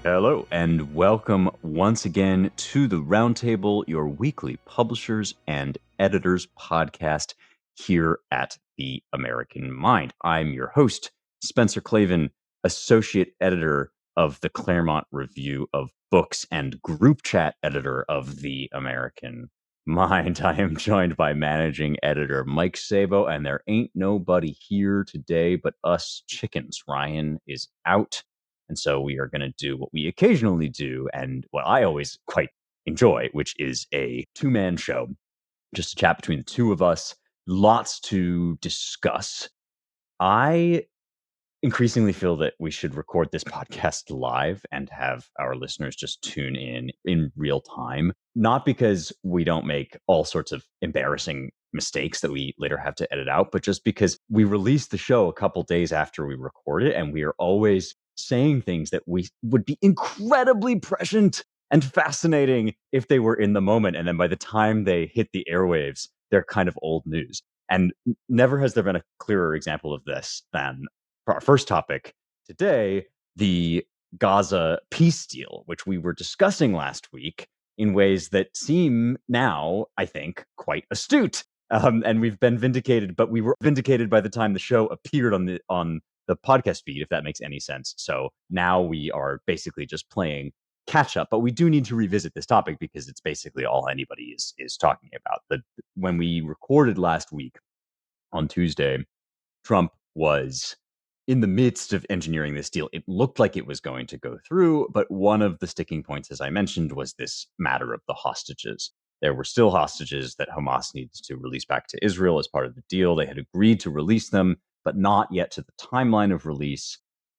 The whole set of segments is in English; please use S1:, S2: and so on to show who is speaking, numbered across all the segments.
S1: Hello, and welcome once again to the Roundtable, your weekly publishers and editors podcast here at The American Mind. I'm your host, Spencer Clavin, associate editor of the Claremont Review of Books and group chat editor of The American Mind. I am joined by managing editor Mike Sabo, and there ain't nobody here today but us chickens. Ryan is out. And so we are going to do what we occasionally do and what I always quite enjoy, which is a two-man show, just a chat between the two of us, lots to discuss. I increasingly feel that we should record this podcast live and have our listeners just tune in real time, not because we don't make all sorts of embarrassing mistakes that we later have to edit out, but just because we release the show a couple days after we record it, and we are always saying things that we would be incredibly prescient and fascinating if they were in the moment. And then by the time they hit the airwaves, they're kind of old news. And never has there been a clearer example of this than for our first topic today, the Gaza peace deal, which we were discussing last week in ways that seem now, I think, quite astute. And we've been vindicated, but we were vindicated by the time the show appeared on the podcast feed, if that makes any sense. So now we are basically just playing catch up, but we do need to revisit this topic because it's basically all anybody is talking about. When we recorded last week on Tuesday, Trump was in the midst of engineering this deal. It looked like it was going to go through, but one of the sticking points, as I mentioned, was this matter of the hostages. There were still hostages that Hamas needs to release back to Israel as part of the deal. They had agreed to release them, but not yet to the timeline of release.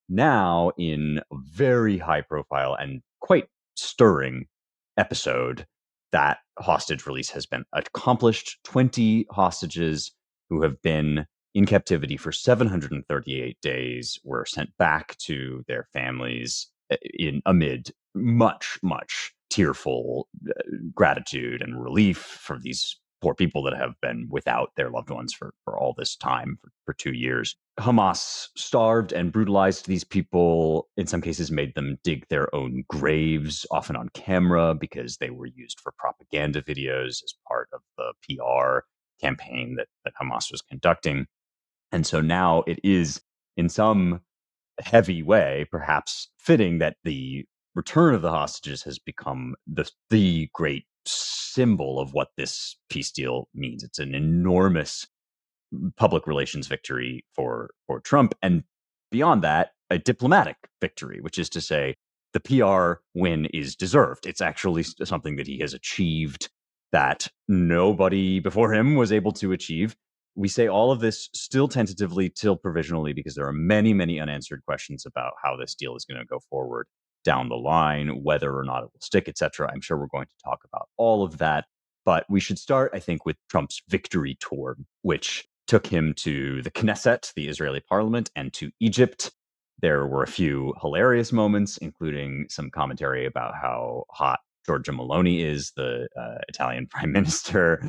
S1: Now, in a very high profile and quite stirring episode, that hostage release has been accomplished. 20 hostages who have been in captivity for 738 days were sent back to their families amid much tearful gratitude and relief for these poor people that have been without their loved ones for all this time, for 2 years. Hamas starved and brutalized these people, in some cases made them dig their own graves, often on camera, because they were used for propaganda videos as part of the PR campaign that Hamas was conducting. And so now it is, in some heavy way, perhaps fitting that the return of the hostages has become the great symbol of what this peace deal means. It's an enormous public relations victory for Trump. And beyond that, a diplomatic victory, which is to say the PR win is deserved. It's actually something that he has achieved that nobody before him was able to achieve. We say all of this still tentatively, till provisionally, because there are many unanswered questions about how this deal is going to go forward down the line, whether or not it will stick, etc. I'm sure we're going to talk about all of that. But we should start, I think, with Trump's victory tour, which took him to the Knesset, the Israeli parliament, and to Egypt. There were a few hilarious moments, including some commentary about how hot Giorgia Meloni is, the Italian prime minister.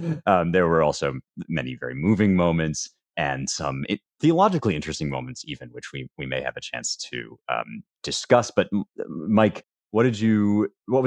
S1: There were also many very moving moments and some theologically interesting moments, even, which we may have a chance to discuss. But Mike, what was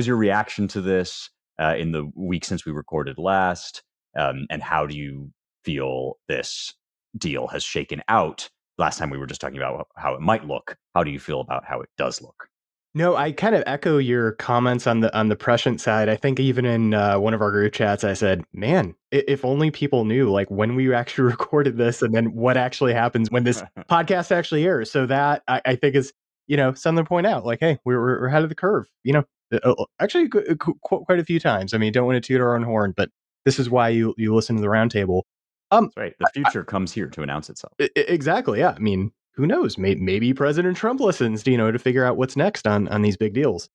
S1: your reaction to this in the week since we recorded last? And how do you feel this deal has shaken out? Last time we were just talking about how it might look. How do you feel about how it does look?
S2: No, I kind of echo your comments on the prescient side. I think even in one of our group chats, I said, "Man, if only people knew like when we actually recorded this, and then what actually happens when this podcast actually airs." So that I think is something to point out. Like, hey, we're ahead of the curve. Actually, quite a few times. I mean, don't want to toot our own horn, but this is why you listen to the Roundtable.
S1: That's right. The future comes here to announce itself.
S2: Exactly. Yeah. I mean, who knows? Maybe President Trump listens, to figure out what's next on these big deals.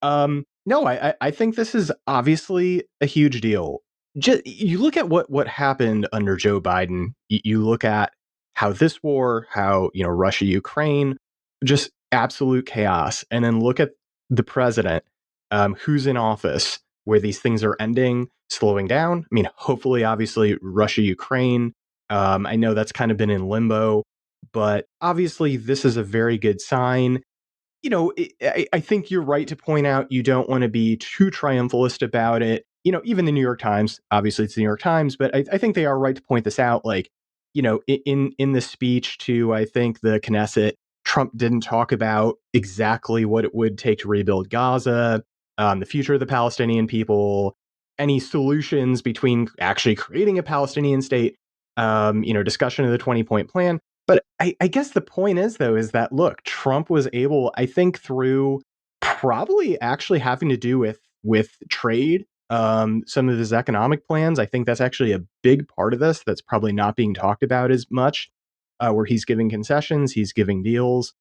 S2: No, I think this is obviously a huge deal. Just, you look at what happened under Joe Biden. You look at how this war, how Russia, Ukraine, just absolute chaos, and then look at the president, who's in office, where these things are ending, slowing down. I mean, hopefully, obviously, Russia, Ukraine. I know that's kind of been in limbo, but obviously, this is a very good sign. I think you're right to point out you don't want to be too triumphalist about it. Even the New York Times, obviously it's the New York Times, but I think they are right to point this out. Like, in the speech to, I think, the Knesset, Trump didn't talk about exactly what it would take to rebuild Gaza, the future of the Palestinian people, any solutions between actually creating a Palestinian state, discussion of the 20-point plan. But I guess the point is, though, is that, look, Trump was able, I think, through probably actually having to do with trade, some of his economic plans. I think that's actually a big part of this that's probably not being talked about as much, where he's giving concessions, he's giving deals,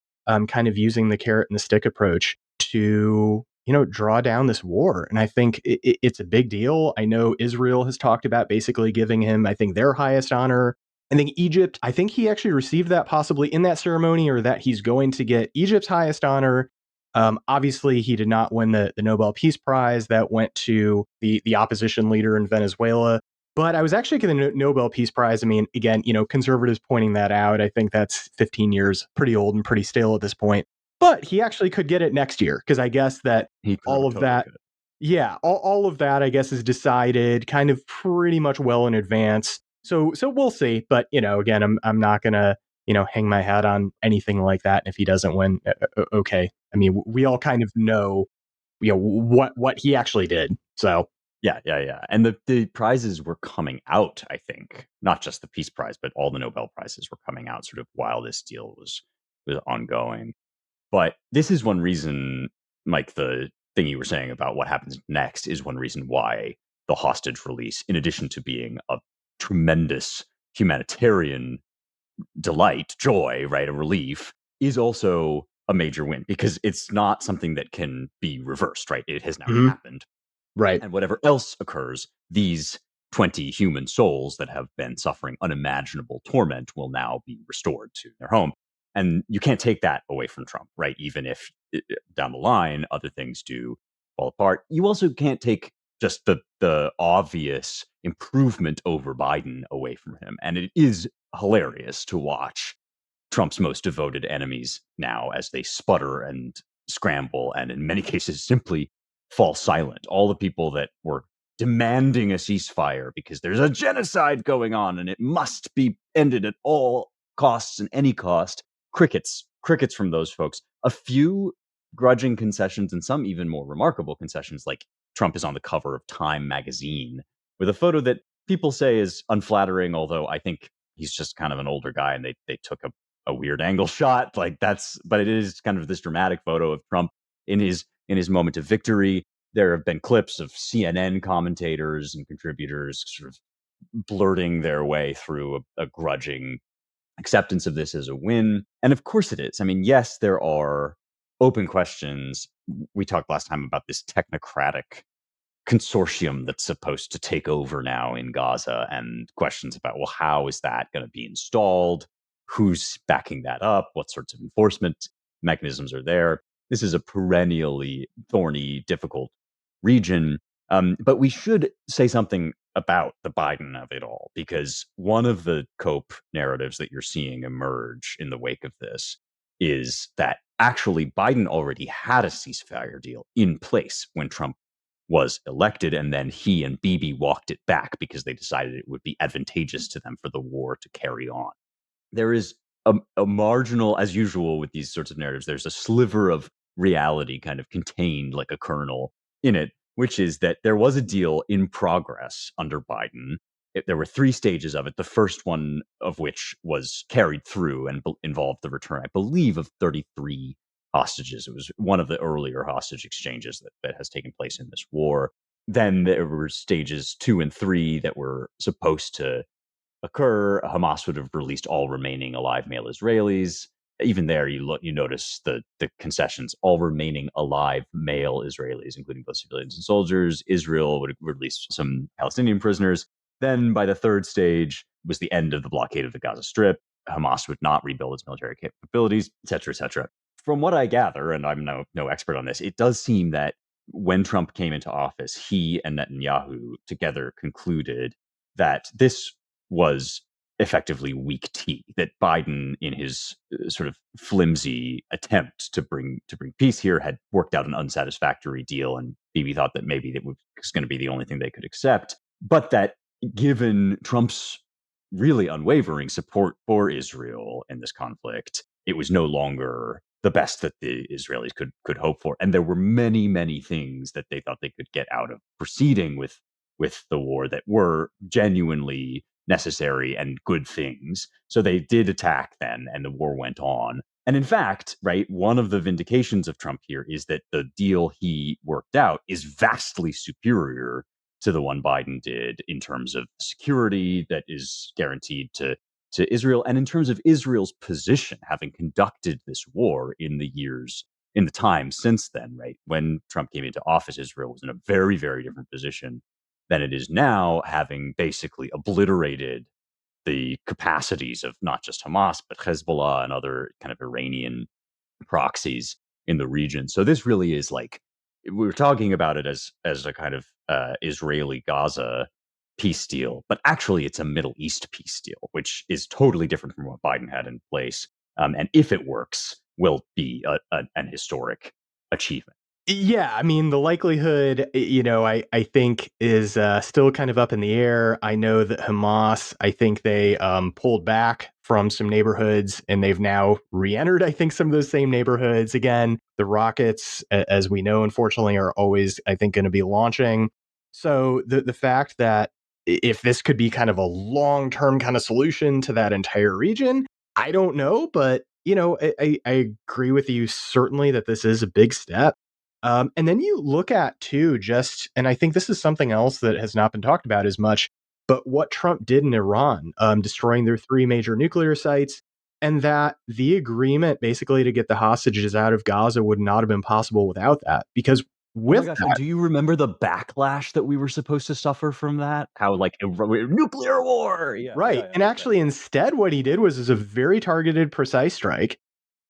S2: kind of using the carrot and the stick approach to draw down this war. And I think it's a big deal. I know Israel has talked about basically giving him, I think, their highest honor. I think Egypt, I think he actually received that possibly in that ceremony, or that he's going to get Egypt's highest honor. Obviously, he did not win the Nobel Peace Prize. That went to the opposition leader in Venezuela. But I was actually getting the Nobel Peace Prize. I mean, again, conservatives pointing that out. I think that's 15 years, pretty old and pretty stale at this point. But he actually could get it next year, because I guess that
S1: He
S2: all of
S1: totally
S2: that,
S1: could.
S2: yeah, all of that, I guess, is decided kind of pretty much well in advance. So we'll see. But again, I'm not gonna hang my hat on anything like that. And if he doesn't win, okay. I mean, we all kind of know what he actually did. So
S1: Yeah. And the prizes were coming out, I think, not just the Peace Prize, but all the Nobel Prizes were coming out sort of while this deal was ongoing. But this is one reason, Mike, the thing you were saying about what happens next is one reason why the hostage release, in addition to being a tremendous humanitarian delight, joy, right, a relief, is also a major win, because it's not something that can be reversed, right? It has now
S2: mhm,
S1: happened.
S2: right.
S1: And whatever else occurs, these 20 human souls that have been suffering unimaginable torment will now be restored to their home. And you can't take that away from Trump, right? Even if down the line other things do fall apart. You also can't take just the obvious improvement over Biden away from him. And it is hilarious to watch Trump's most devoted enemies now as they sputter and scramble and in many cases simply fall silent. All the people that were demanding a ceasefire because there's a genocide going on and it must be ended at all costs and any cost. Crickets from those folks. A few grudging concessions and some even more remarkable concessions, like Trump is on the cover of Time magazine with a photo that people say is unflattering, although I think he's just kind of an older guy and they took a weird angle shot. Like but it is kind of this dramatic photo of Trump in his moment of victory. There have been clips of CNN commentators and contributors sort of blurting their way through a grudging acceptance of this as a win. And of course it is. I mean, yes, there are open questions. We talked last time about this technocratic consortium that's supposed to take over now in Gaza, and questions about, well, how is that going to be installed? Who's backing that up? What sorts of enforcement mechanisms are there? This is a perennially thorny, difficult region. But we should say something about the Biden of it all, because one of the cope narratives that you're seeing emerge in the wake of this is that actually Biden already had a ceasefire deal in place when Trump was elected, and then he and Bibi walked it back because they decided it would be advantageous to them for the war to carry on. There is a marginal, as usual with these sorts of narratives, there's a sliver of reality kind of contained like a kernel in it, which is that there was a deal in progress under Biden. There were three stages of it, the first one of which was carried through and involved the return, I believe, of 33 hostages. It was one of the earlier hostage exchanges that has taken place in this war. Then there were stages 2 and 3 that were supposed to occur. Hamas would have released all remaining alive male Israelis. Even there, you notice the concessions: all remaining alive male Israelis, including both civilians and soldiers. Israel would release some Palestinian prisoners. Then, by the third stage, was the end of the blockade of the Gaza Strip. Hamas would not rebuild its military capabilities, et cetera, et cetera. From what I gather, and I'm no expert on this, it does seem that when Trump came into office, he and Netanyahu together concluded that this was effectively weak tea that Biden, in his sort of flimsy attempt to bring peace here, had worked out an unsatisfactory deal, and Bibi thought that maybe it was going to be the only thing they could accept. But that given Trump's really unwavering support for Israel in this conflict, it was no longer the best that the Israelis could hope for. And there were many things that they thought they could get out of proceeding with the war that were genuinely necessary and good things. So they did attack then, and the war went on. And in fact, right, one of the vindications of Trump here is that the deal he worked out is vastly superior to the one Biden did in terms of security that is guaranteed to Israel, and in terms of Israel's position, having conducted this war in the time since then, right? When Trump came into office, Israel was in a very different position than it is now, having basically obliterated the capacities of not just Hamas, but Hezbollah and other kind of Iranian proxies in the region. So this really is like, we were talking about it as a kind of Israeli Gaza peace deal, but actually it's a Middle East peace deal, which is totally different from what Biden had in place. And if it works, will be an historic achievement.
S2: Yeah, I mean, the likelihood, I think is still kind of up in the air. I know that Hamas, I think they pulled back from some neighborhoods and they've now re-entered, I think, some of those same neighborhoods. Again, the rockets, as we know, unfortunately, are always, I think, going to be launching. So the fact that if this could be kind of a long-term kind of solution to that entire region, I don't know. But, I agree with you certainly that this is a big step. And then you look at too, and I think this is something else that has not been talked about as much, but what Trump did in Iran, destroying their 3 major nuclear sites, and that the agreement basically to get the hostages out of Gaza would not have been possible without that. Because
S1: Oh my
S2: with
S1: gosh! And
S2: that,
S1: do you remember the backlash that we were supposed to suffer from that? How like nuclear war? Yeah,
S2: right, and
S1: right.
S2: actually instead what he did was a very targeted, precise strike.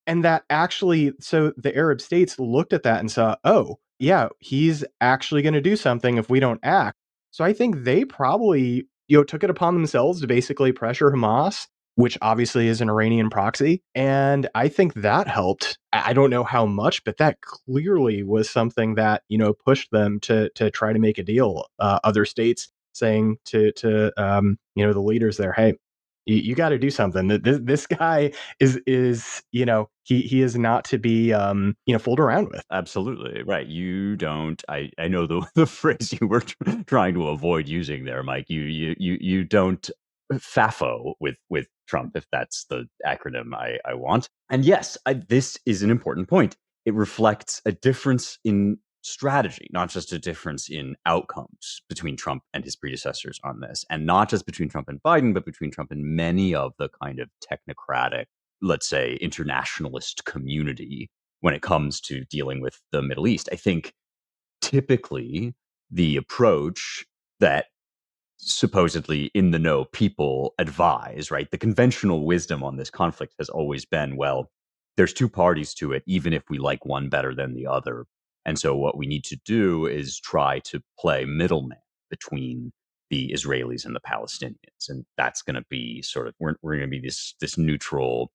S2: And that actually, so the Arab states looked at that and saw, oh, yeah, he's actually going to do something if we don't act. So I think they probably, took it upon themselves to basically pressure Hamas, which obviously is an Iranian proxy. And I think that helped. I don't know how much, but that clearly was something that, pushed them to try to make a deal. Other states saying to the leaders there, hey, you got to do something. This guy is he is not to be fooled around with.
S1: Absolutely right. You don't. I know the the phrase you were trying to avoid using there, Mike. You don't FAFO with Trump, if that's the acronym I want. And yes, this is an important point. It reflects a difference in strategy, not just a difference in outcomes between Trump and his predecessors on this, and not just between Trump and Biden, but between Trump and many of the kind of technocratic, let's say, internationalist community when it comes to dealing with the Middle East. I think typically the approach that supposedly in the know people advise, right? The conventional wisdom on this conflict has always been, well, there's two parties to it, even if we like one better than the other. And so what we need to do is try to play middleman between the Israelis and the Palestinians. And that's going to be sort of, we're going to be this neutral,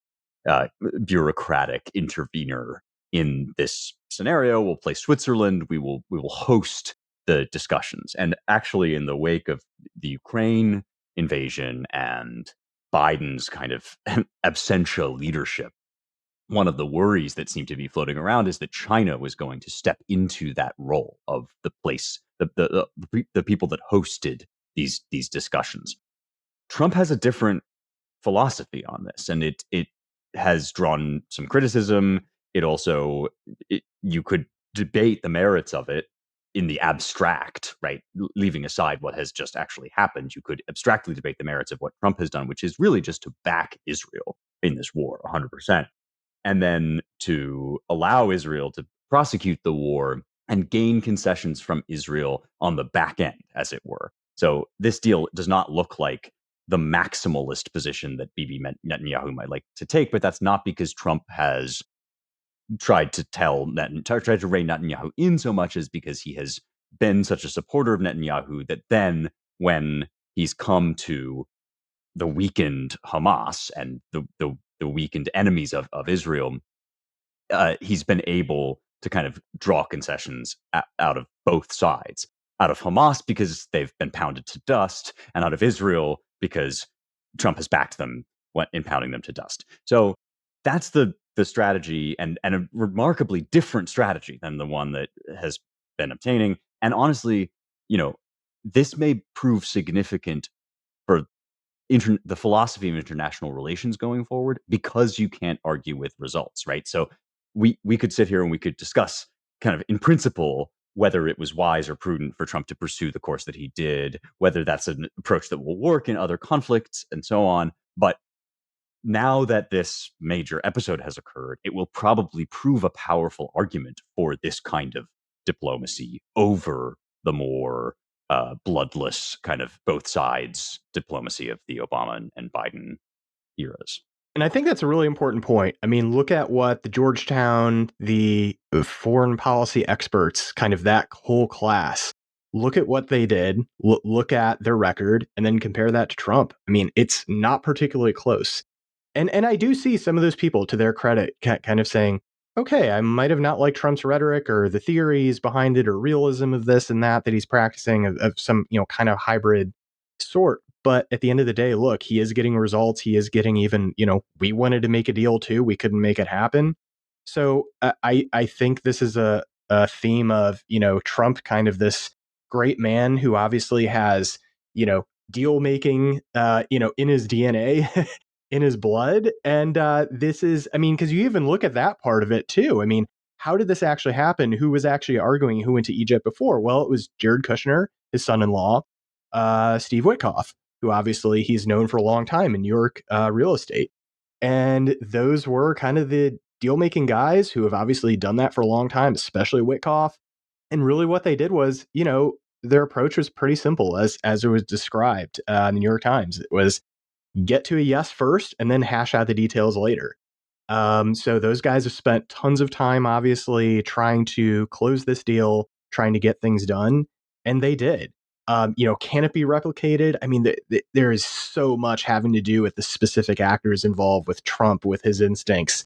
S1: bureaucratic intervener in this scenario. We'll play Switzerland. We will host the discussions. And actually, in the wake of the Ukraine invasion and Biden's kind of absentia leadership, one of the worries that seemed to be floating around is that China was going to step into that role of the place, the people that hosted these discussions. Trump has a different philosophy on this, and it has drawn some criticism. It also, you could debate the merits of it in the abstract, right? Leaving aside what has just actually happened, you could abstractly debate the merits of what Trump has done, which is really just to back Israel in this war 100%, and then to allow Israel to prosecute the war and gain concessions from Israel on the back end, as it were. So this deal does not look like the maximalist position that Bibi Netanyahu might like to take, but that's not because Trump has tried to tried to rein Netanyahu in so much as because he has been such a supporter of Netanyahu that then when he's come to the weakened Hamas and the weakened enemies of Israel, he's been able to kind of draw concessions out of both sides. Out of Hamas because they've been pounded to dust, and out of Israel because Trump has backed them in pounding them to dust. So that's the strategy, and a remarkably different strategy than the one that has been obtaining. And honestly, this may prove significant for the philosophy of international relations going forward, because you can't argue with results, right? So we could sit here and we could discuss kind of in principle whether it was wise or prudent for Trump to pursue the course that he did, whether that's an approach that will work in other conflicts and so on. But now that this major episode has occurred, it will probably prove a powerful argument for this kind of diplomacy over the more bloodless kind of both sides diplomacy of the Obama and Biden eras.
S2: And I think that's a really important point. I mean, look at what the Georgetown, the foreign policy experts, kind of that whole class, look at what they did, look at their record, and then compare that to Trump. I mean, it's not particularly close. And I do see some of those people, to their credit, kind of saying, okay, I might have not liked Trump's rhetoric or the theories behind it or realism of this and that he's practicing of some, kind of hybrid sort. But at the end of the day, look, he is getting results. He is getting even, we wanted to make a deal too. We couldn't make it happen. So I think this is a theme of, Trump, kind of this great man who obviously has, deal making, in his DNA, in his blood. And this is, I mean, because you even look at that part of it too. I mean, how did this actually happen? Who was actually arguing? Who went to Egypt before? Well, it was Jared Kushner, his son-in-law, Steve Witkoff, who obviously he's known for a long time in New York real estate. And those were kind of the deal making guys who have obviously done that for a long time, especially Witkoff. And really what they did was, their approach was pretty simple as it was described in the New York Times. It was get to a yes first and then hash out the details later. So those guys have spent tons of time, obviously, trying to close this deal, trying to get things done, and they did. Can it be replicated? I mean, there is so much having to do with the specific actors involved with Trump, with his instincts.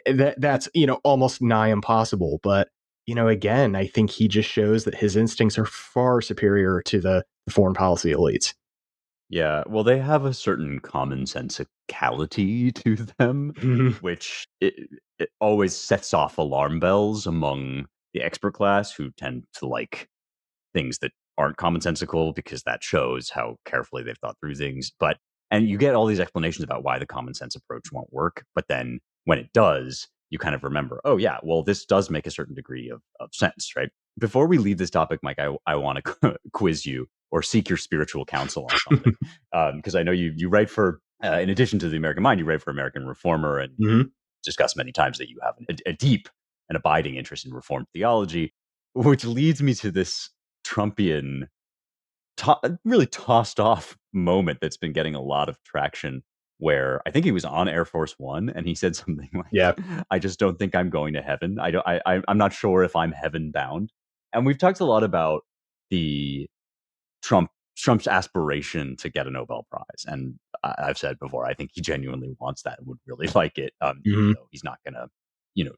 S2: That's almost nigh impossible. But again, I think he just shows that his instincts are far superior to the foreign policy elites.
S1: Yeah, well, they have a certain common sensicality to them,
S2: Mhm.
S1: which it always sets off alarm bells among the expert class, who tend to like things that aren't commonsensical, because that shows how carefully they've thought through things. And you get all these explanations about why the common sense approach won't work. But then when it does, you kind of remember, oh, yeah, well, this does make a certain degree of sense, right? Before we leave this topic, Mike, I want to quiz you or seek your spiritual counsel on something. Because I know you write for, in addition to the American Mind, you write for American Reformer, and
S2: Mhm.
S1: discussed many times that you have a deep and abiding interest in Reformed theology, which leads me to this Trumpian, really tossed off moment that's been getting a lot of traction. Where I think he was on Air Force One, and he said something
S2: Yeah.
S1: like, "I just don't think I'm going to heaven. I don't. I'm not sure if I'm heaven bound." And we've talked a lot about the Trump Trump's aspiration to get a Nobel Prize, and I've said before, I think he genuinely wants that and would really like it, even
S2: Mhm.
S1: though he's not going to,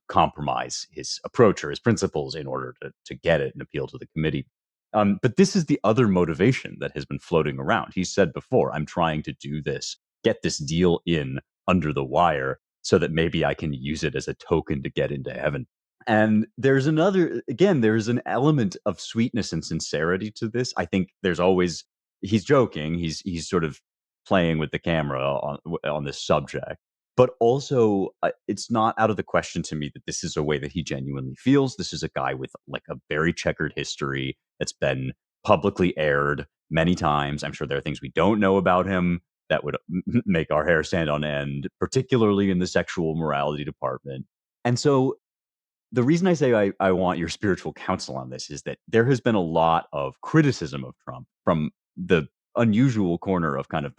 S1: compromise his approach or his principles in order to get it and appeal to the committee. But this is the other motivation that has been floating around. He said before, "I'm trying to do this, get this deal in under the wire, so that maybe I can use it as a token to get into heaven." And there's there's an element of sweetness and sincerity to this. I think there's always, he's joking, he's sort of playing with the camera on this subject. But also, it's not out of the question to me that this is a way that he genuinely feels. This is a guy with like a very checkered history that's been publicly aired many times. I'm sure there are things we don't know about him that would make our hair stand on end, particularly in the sexual morality department. And so the reason I say I want your spiritual counsel on this is that there has been a lot of criticism of Trump from the unusual corner of kind of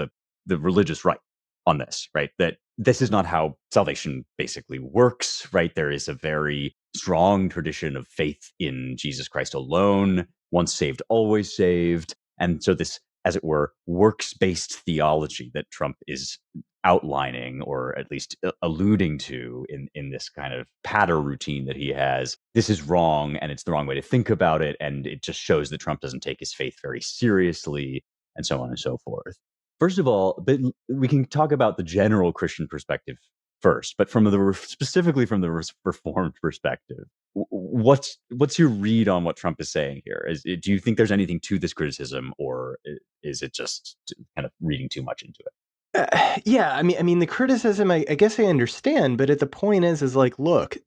S1: the religious right on this, right? That this is not how salvation basically works, right? There is a very strong tradition of faith in Jesus Christ alone, once saved, always saved. And so this as it were, works-based theology that Trump is outlining, or at least alluding to in this kind of patter routine that he has. This is wrong, and it's the wrong way to think about it, and it just shows that Trump doesn't take his faith very seriously, and so on and so forth. First of all, but we can talk about the general Christian perspective first, but specifically from the Reformed perspective, what's your read on what Trump is saying here? Do you think there's anything to this criticism, or is it just kind of reading too much into it?
S2: Yeah, I mean, the criticism, I guess I understand, but at the point is like, look,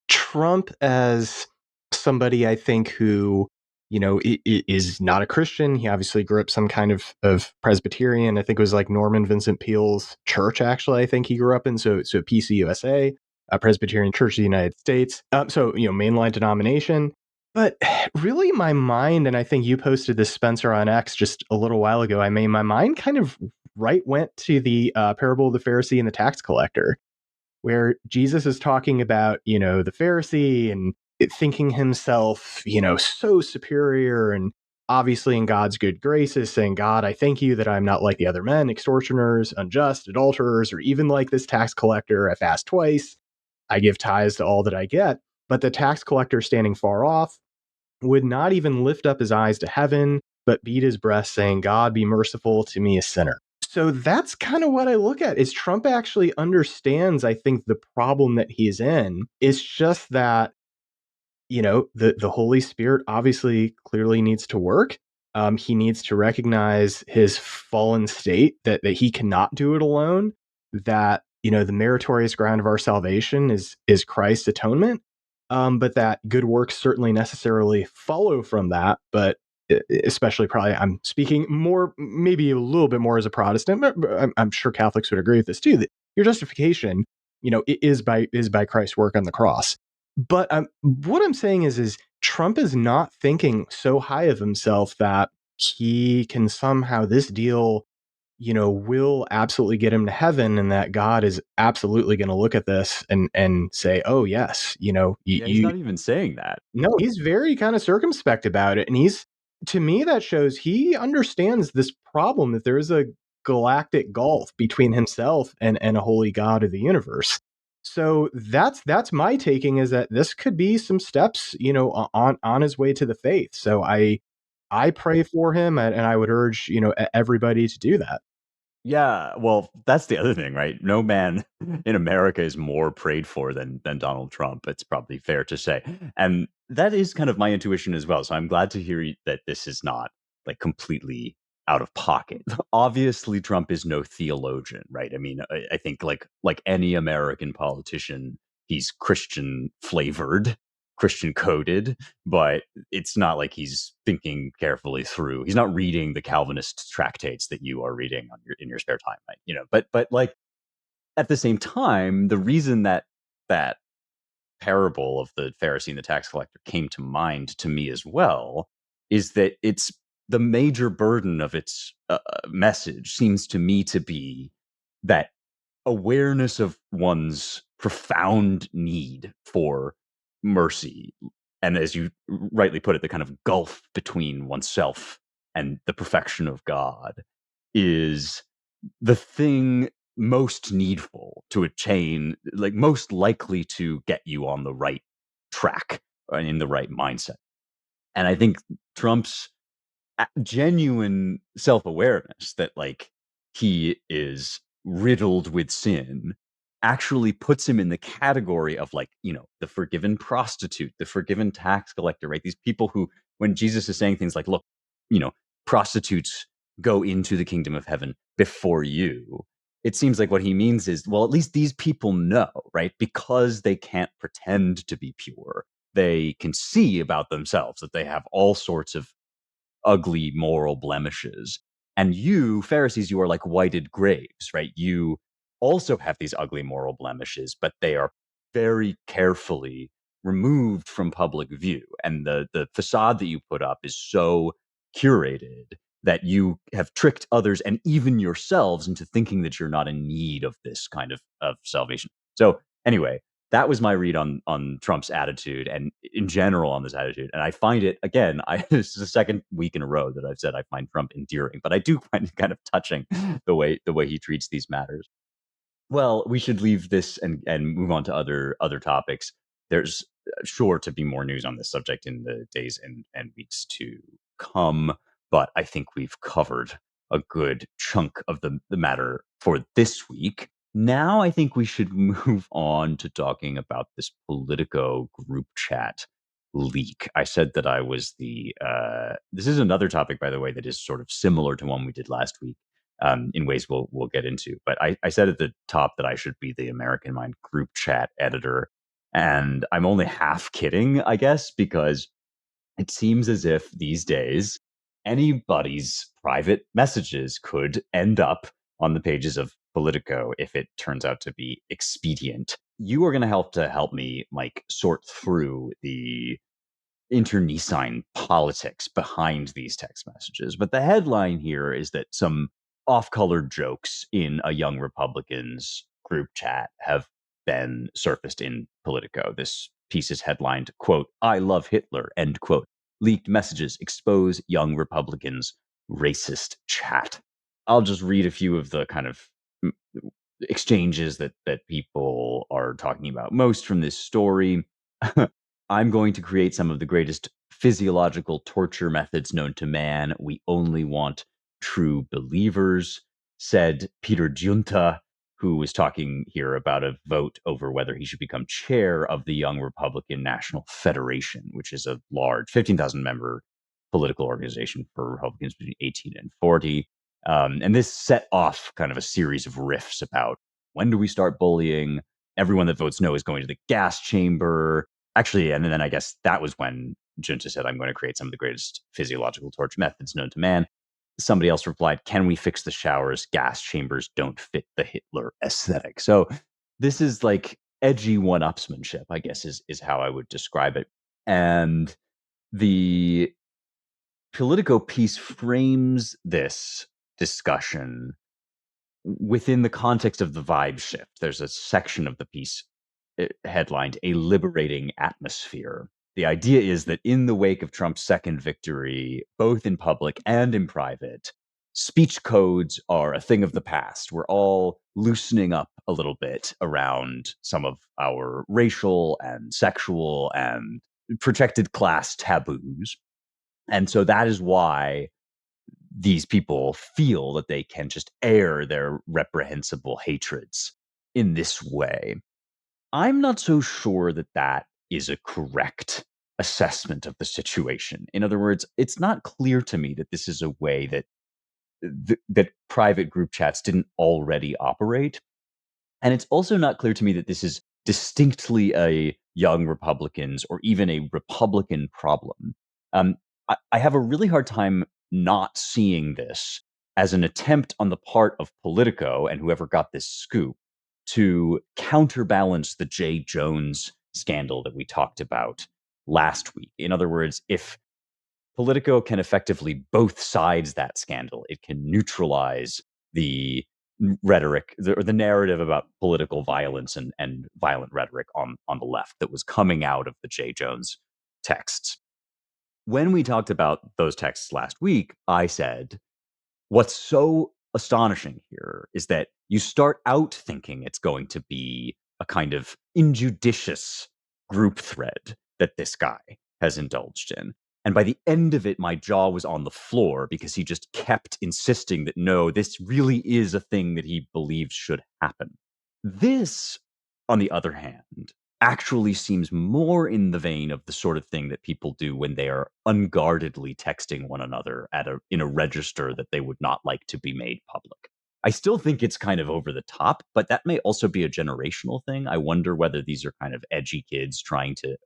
S2: Trump as somebody I think who, is not a Christian. He obviously grew up some kind of Presbyterian. I think it was like Norman Vincent Peale's church, actually, I think he grew up in. So PCUSA, a Presbyterian Church of the United States. So, mainline denomination. But really, my mind, and I think you posted this, Spencer, on X just a little while ago. I mean, my mind kind of went to the parable of the Pharisee and the tax collector, where Jesus is talking about, the Pharisee and thinking himself, so superior and obviously in God's good graces, saying, God, I thank you that I'm not like the other men, extortioners, unjust, adulterers, or even like this tax collector. I fast twice. I give tithes to all that I get. But the tax collector, standing far off, would not even lift up his eyes to heaven, but beat his breast, saying, God, be merciful to me, a sinner. So that's kind of what I look at, is Trump actually understands, I think, the problem that he's in. It's just that, the Holy Spirit obviously clearly needs to work. He needs to recognize his fallen state, that he cannot do it alone, that, the meritorious ground of our salvation is Christ's atonement, but that good works certainly necessarily follow from that. But especially, probably, I'm speaking more, maybe a little bit more as a Protestant, but I'm sure Catholics would agree with this too, that your justification, is by Christ's work on the cross. But what I'm saying is Trump is not thinking so high of himself that he can somehow, this deal, will absolutely get him to heaven, and that God is absolutely going to look at this and say, oh yes,
S1: Yeah, he's not even saying that.
S2: no, he's very kind of circumspect about it. And to me, that shows he understands this problem, that there is a galactic gulf between himself and a holy God of the universe. So that's my taking, is that this could be some steps, on his way to the faith. So I pray for him, and I would urge, everybody to do that.
S1: Yeah, well, that's the other thing, right? No man in America is more prayed for than Donald Trump. It's probably fair to say, and that is kind of my intuition as well. So I'm glad to hear that this is not like completely out of pocket. Obviously, Trump is no theologian, right? I mean, I think like any American politician, he's Christian flavored, Christian coded, but it's not like he's thinking carefully through. He's not reading the Calvinist tractates that you are reading in your spare time, right? But like at the same time, the reason that parable of the Pharisee and the tax collector came to mind to me as well is that it's the major burden of its message seems to me to be that awareness of one's profound need for mercy. And as you rightly put it, the kind of gulf between oneself and the perfection of God is the thing most needful to attain, like most likely to get you on the right track and in the right mindset. And I think Trump's genuine self-awareness that like he is riddled with sin actually puts him in the category of like, the forgiven prostitute, the forgiven tax collector, right? These people who, when Jesus is saying things like, look, you know prostitutes go into the kingdom of heaven before you, it seems like what he means is, well, at least these people know, right? Because they can't pretend to be pure, they can see about themselves that they have all sorts of ugly moral blemishes. And you, Pharisees, you are like whited graves, right? You also have these ugly moral blemishes, but they are very carefully removed from public view. And the facade that you put up is so curated that you have tricked others and even yourselves into thinking that you're not in need of this kind of salvation. So anyway, that was my read on Trump's attitude and in general on this attitude. And I find it again, this is the second week in a row that I've said I find Trump endearing, but I do find it kind of touching the way he treats these matters. Well, we should leave this and move on to other topics. There's sure to be more news on this subject in the days and weeks to come, but I think we've covered a good chunk of the matter for this week. Now I think we should move on to talking about this Politico group chat leak. I said that I was the this is another topic, by the way, that is sort of similar to one we did last week, in ways we'll get into. But I said at the top that I should be the American Mind group chat editor, and I'm only half kidding, I guess, because it seems as if these days anybody's private messages could end up on the pages of Politico if it turns out to be expedient. You are going to help me, Mike, sort through the internecine politics behind these text messages. But the headline here is that some off-colored jokes in a young Republicans group chat have been surfaced in Politico. This piece is headlined, quote, "I love Hitler," end quote. "Leaked messages expose young Republicans' racist chat." I'll just read a few of the kind of exchanges that people are talking about most from this story. "I'm going to create some of the greatest physiological torture methods known to man. We only want true believers," said Peter Giunta, who was talking here about a vote over whether he should become chair of the Young Republican National Federation, which is a large 15,000 member political organization for Republicans between 18 and 40. And this set off kind of a series of riffs about when do we start bullying? Everyone that votes no is going to the gas chamber. Actually, and then I guess that was when Junta said, "I'm going to create some of the greatest physiological torture methods known to man." Somebody else replied, "Can we fix the showers? Gas chambers don't fit the Hitler aesthetic." So this is like edgy one-upsmanship, I guess is how I would describe it. And the Politico piece frames this discussion within the context of the vibe shift. There's a section of the piece headlined "A Liberating Atmosphere." The idea is that in the wake of Trump's second victory, both in public and in private, speech codes are a thing of the past. We're all loosening up a little bit around some of our racial and sexual and protected class taboos. And so that is why these people feel that they can just air their reprehensible hatreds in this way. I'm not so sure that that is a correct assessment of the situation. In other words, it's not clear to me that this is a way that that private group chats didn't already operate. And it's also not clear to me that this is distinctly a young Republicans or even a Republican problem. I have a really hard time not seeing this as an attempt on the part of Politico and whoever got this scoop to counterbalance the Jay Jones scandal that we talked about last week. In other words, if Politico can effectively both sides that scandal, it can neutralize the rhetoric or the narrative about political violence and violent rhetoric on the left that was coming out of the Jay Jones texts. When we talked about those texts last week, I said, what's so astonishing here is that you start out thinking it's going to be a kind of injudicious group thread that this guy has indulged in. And by the end of it, my jaw was on the floor because he just kept insisting that no, this really is a thing that he believes should happen. This, on the other hand, actually seems more in the vein of the sort of thing that people do when they are unguardedly texting one another in a register that they would not like to be made public. I still think it's kind of over the top, but that may also be a generational thing. I wonder whether these are kind of edgy kids trying to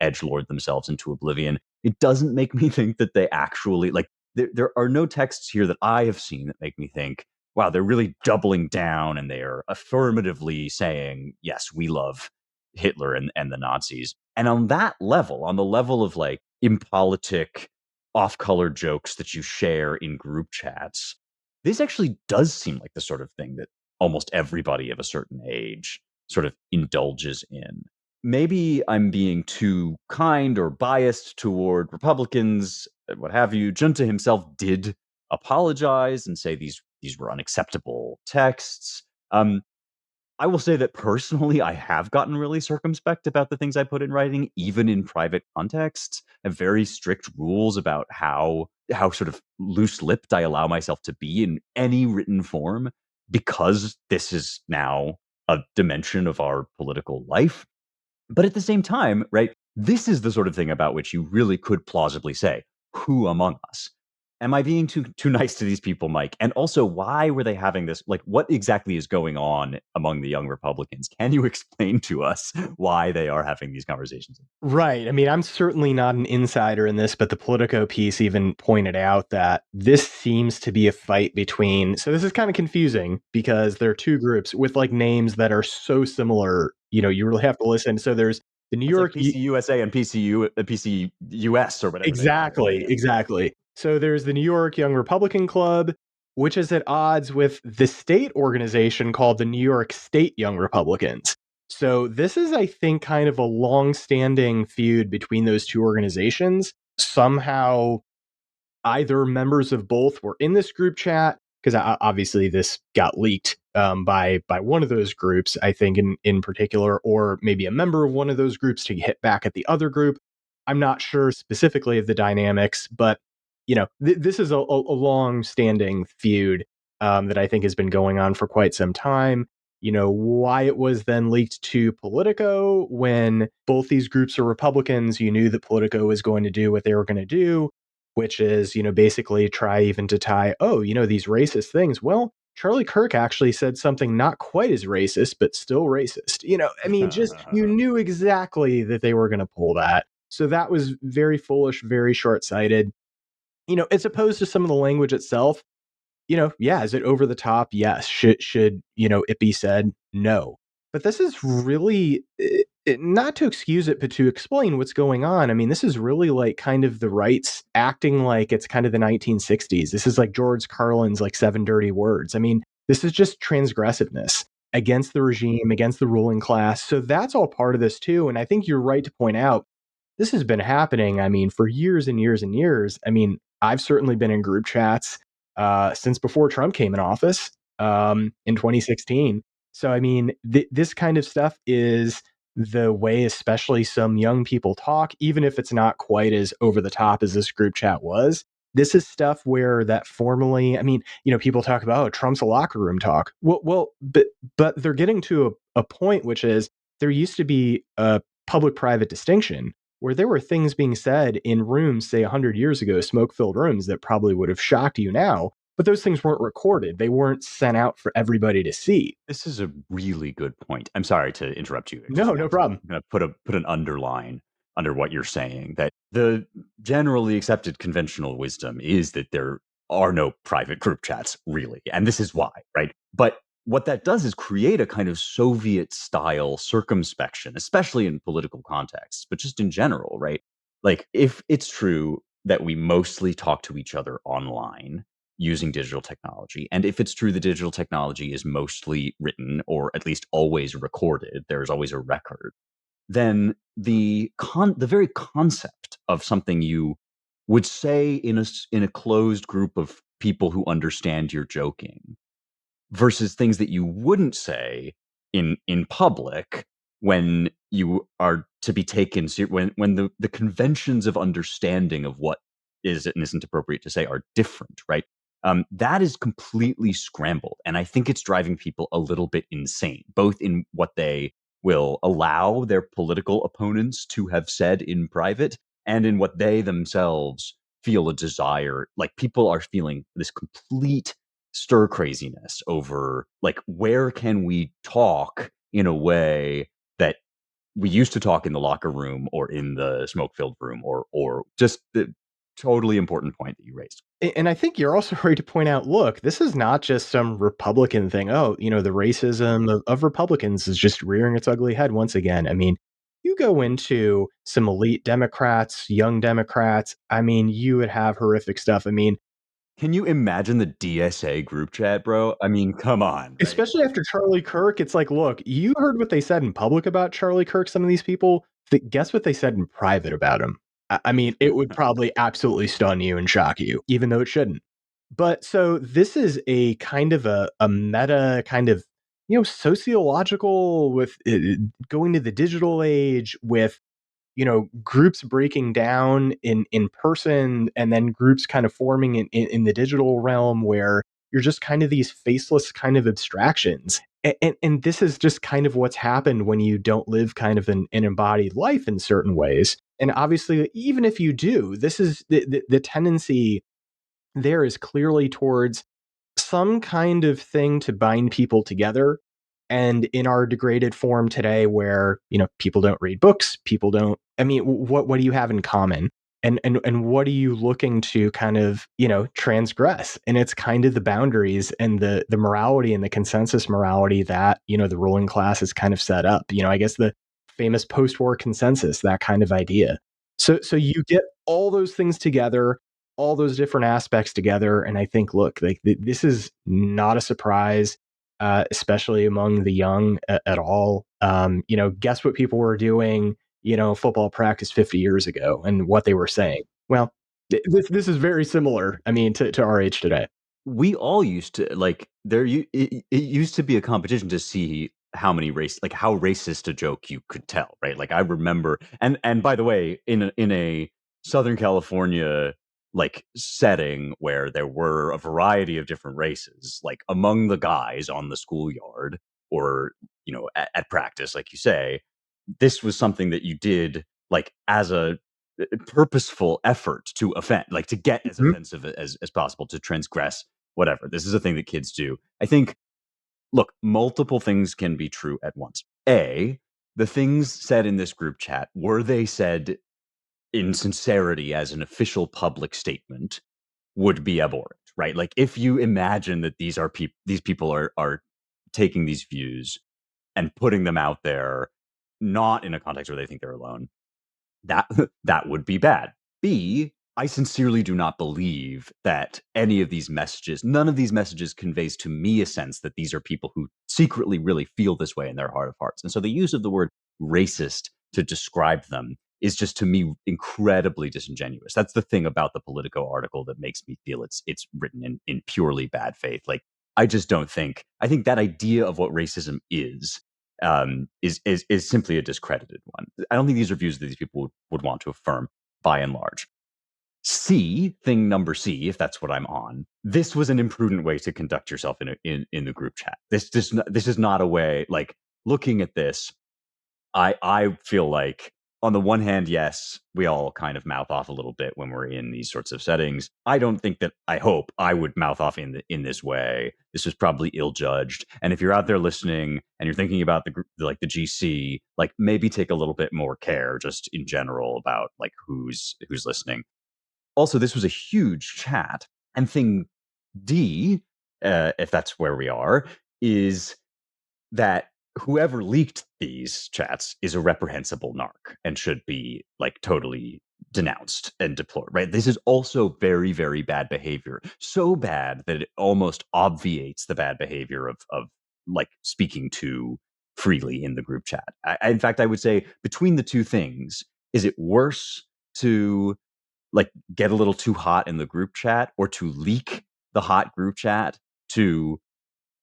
S1: edgelord themselves into oblivion. It doesn't make me think that they actually like there are no texts here that I have seen that make me think, wow, they're really doubling down and they are affirmatively saying, yes, we love Hitler and the Nazis. And on that level, on the level of like impolitic, off-color jokes that you share in group chats, this actually does seem like the sort of thing that almost everybody of a certain age sort of indulges in. Maybe I'm being too kind or biased toward Republicans, what have you. Junta himself did apologize and say these were unacceptable texts. I will say that personally, I have gotten really circumspect about the things I put in writing, even in private contexts. I have very strict rules about how sort of loose-lipped I allow myself to be in any written form, because this is now a dimension of our political life. But at the same time, right, this is the sort of thing about which you really could plausibly say, who among us? Am I being too nice to these people, Mike? And also, why were they having this? Like, what exactly is going on among the young Republicans? Can you explain to us why they are having these conversations?
S2: Right. I mean, I'm certainly not an insider in this, but the Politico piece even pointed out that this seems to be a fight between. So this is kind of confusing because there are two groups with like names that are so similar. You really have to listen. So there's the New
S1: It's like
S2: York.
S1: PCUSA and PCUS or whatever they are.
S2: Exactly,
S1: Right?
S2: exactly. So there's the New York Young Republican Club, which is at odds with the state organization called the New York State Young Republicans. So this is, I think, kind of a long-standing feud between those two organizations. Somehow either members of both were in this group chat, because obviously this got leaked by one of those groups, I think in particular, or maybe a member of one of those groups to hit back at the other group. I'm not sure specifically of the dynamics, but this is a long-standing feud that I think has been going on for quite some time. Why it was then leaked to Politico when both these groups are Republicans. You knew that Politico was going to do what they were going to do, which is, basically try even to tie, these racist things. Well, Charlie Kirk actually said something not quite as racist, but still racist. I mean, just you knew exactly that they were going to pull that. So that was very foolish, very short sighted. As opposed to some of the language itself, yeah, is it over the top? Yes. Should it be said? No. But this is really not to excuse it, but to explain what's going on. I mean, this is really like kind of the rights acting like it's kind of the 1960s. This is like George Carlin's like Seven Dirty Words. I mean, this is just transgressiveness against the regime, against the ruling class. So that's all part of this too. And I think you're right to point out this has been happening, I mean, for years and years and years. I mean, I've certainly been in group chats since before Trump came in office in 2016. So, I mean, this kind of stuff is the way, especially some young people talk, even if it's not quite as over the top as this group chat was. This is stuff where that formally, I mean, people talk about, oh, Trump's a locker room talk. But they're getting to a point, which is there used to be a public-private distinction where there were things being said in rooms, say 100 years ago, smoke-filled rooms that probably would have shocked you now, but those things weren't recorded. They weren't sent out for everybody to see.
S1: This is a really good point. I'm sorry to interrupt you. I just
S2: No, no
S1: want to
S2: problem.
S1: kind of put an underline under what you're saying, that the generally accepted conventional wisdom is that there are no private group chats, really. And this is why, right? But what that does is create a kind of Soviet style circumspection, especially in political contexts, but just in general, right? Like, if it's true that we mostly talk to each other online using digital technology, and if it's true the digital technology is mostly written or at least always recorded, there's always a record, then the very concept of something you would say in a closed group of people who understand you're joking versus things that you wouldn't say in public when you are to be taken when the conventions of understanding of what is and isn't appropriate to say are different, right? That is completely scrambled, and I think it's driving people a little bit insane, both in what they will allow their political opponents to have said in private and in what they themselves feel a desire. Like, people are feeling this complete stir craziness over, like, where can we talk in a way that we used to talk in the locker room or in the smoke filled room, or just the totally important point that you raised.
S2: And I think you're also right to point out, look, this is not just some Republican thing. Oh, the racism of Republicans is just rearing its ugly head once again. I mean, you go into some elite Democrats, young Democrats, I mean, you would have horrific stuff. I mean,
S1: Can you imagine the DSA group chat, bro? I mean, come on, right?
S2: Especially after Charlie Kirk, it's like, look, you heard what they said in public about Charlie Kirk, some of these people. Guess what they said in private about him? I mean, it would probably absolutely stun you and shock you, even though it shouldn't. But so this is a kind of a meta kind of, sociological with going to the digital age with, groups breaking down in person and then groups kind of forming in the digital realm where you're just kind of these faceless kind of abstractions. And this is just kind of what's happened when you don't live kind of an embodied life in certain ways. And obviously, even if you do, this is the tendency there is clearly towards some kind of thing to bind people together. And in our degraded form today, where people don't read books, people don't. I mean, what do you have in common? And what are you looking to kind of transgress? And it's kind of the boundaries and the morality and the consensus morality that the ruling class has kind of set up. I guess the famous post-war consensus, that kind of idea. So you get all those things together, all those different aspects together. And I think, look, like this is not a surprise, especially among the young at all. Guess what people were doing, football practice 50 years ago and what they were saying. Well, this is very similar, I mean, to our age today.
S1: We all used to like it used to be a competition to see how many how racist a joke you could tell, right? Like I remember, and by the way, in a Southern California like setting where there were a variety of different races, like among the guys on the schoolyard or at practice, like you say, this was something that you did like as a purposeful effort to offend, like to get as
S2: Mhm.
S1: offensive as possible, to transgress whatever. This is a thing that kids do. I think, look, multiple things can be true at once. A, the things said in this group chat, were they said in sincerity as an official public statement, would be abhorrent, right? Like if you imagine that these people are taking these views and putting them out there, not in a context where they think they're alone, that that would be bad. B, I sincerely do not believe that any of these messages, none of these messages conveys to me a sense that these are people who secretly really feel this way in their heart of hearts. And so the use of the word racist to describe them is just to me incredibly disingenuous. That's the thing about the Politico article that makes me feel it's written in purely bad faith. Like I just don't think, I think that idea of what racism is simply a discredited one. I don't think these are views that these people would want to affirm by and large. C, thing number C, if that's what I'm on, this was an imprudent way to conduct yourself in the group chat. This is not a way, like looking at this, I feel like on the one hand, yes, we all kind of mouth off a little bit when we're in these sorts of settings. I don't think that, I hope I would mouth off in this way. This was probably ill judged. And if you're out there listening and you're thinking about the GC, like maybe take a little bit more care just in general about like who's listening. Also, this was a huge chat. And thing D, if that's where we are, is that whoever leaked these chats is a reprehensible narc and should be like totally denounced and deplored, right? This is also very, very bad behavior. So bad that it almost obviates the bad behavior of like speaking too freely in the group chat. In fact, I would say between the two things, is it worse to like get a little too hot in the group chat or to leak the hot group chat to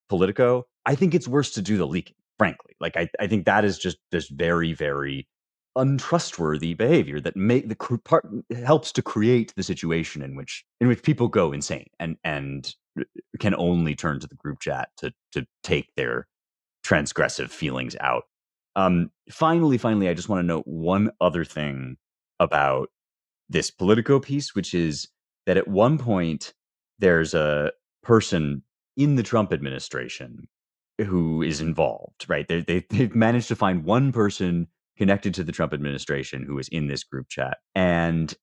S1: Politico? I think it's worse to do the leaking, frankly. Like I think that is just this very, very untrustworthy behavior that helps to create the situation in which people go insane and can only turn to the group chat to take their transgressive feelings out. Finally, I just want to note one other thing about this Politico piece, which is that at one point there's a person in the Trump administration who is involved, right? They've managed to find one person connected to the Trump administration who is in this group chat. And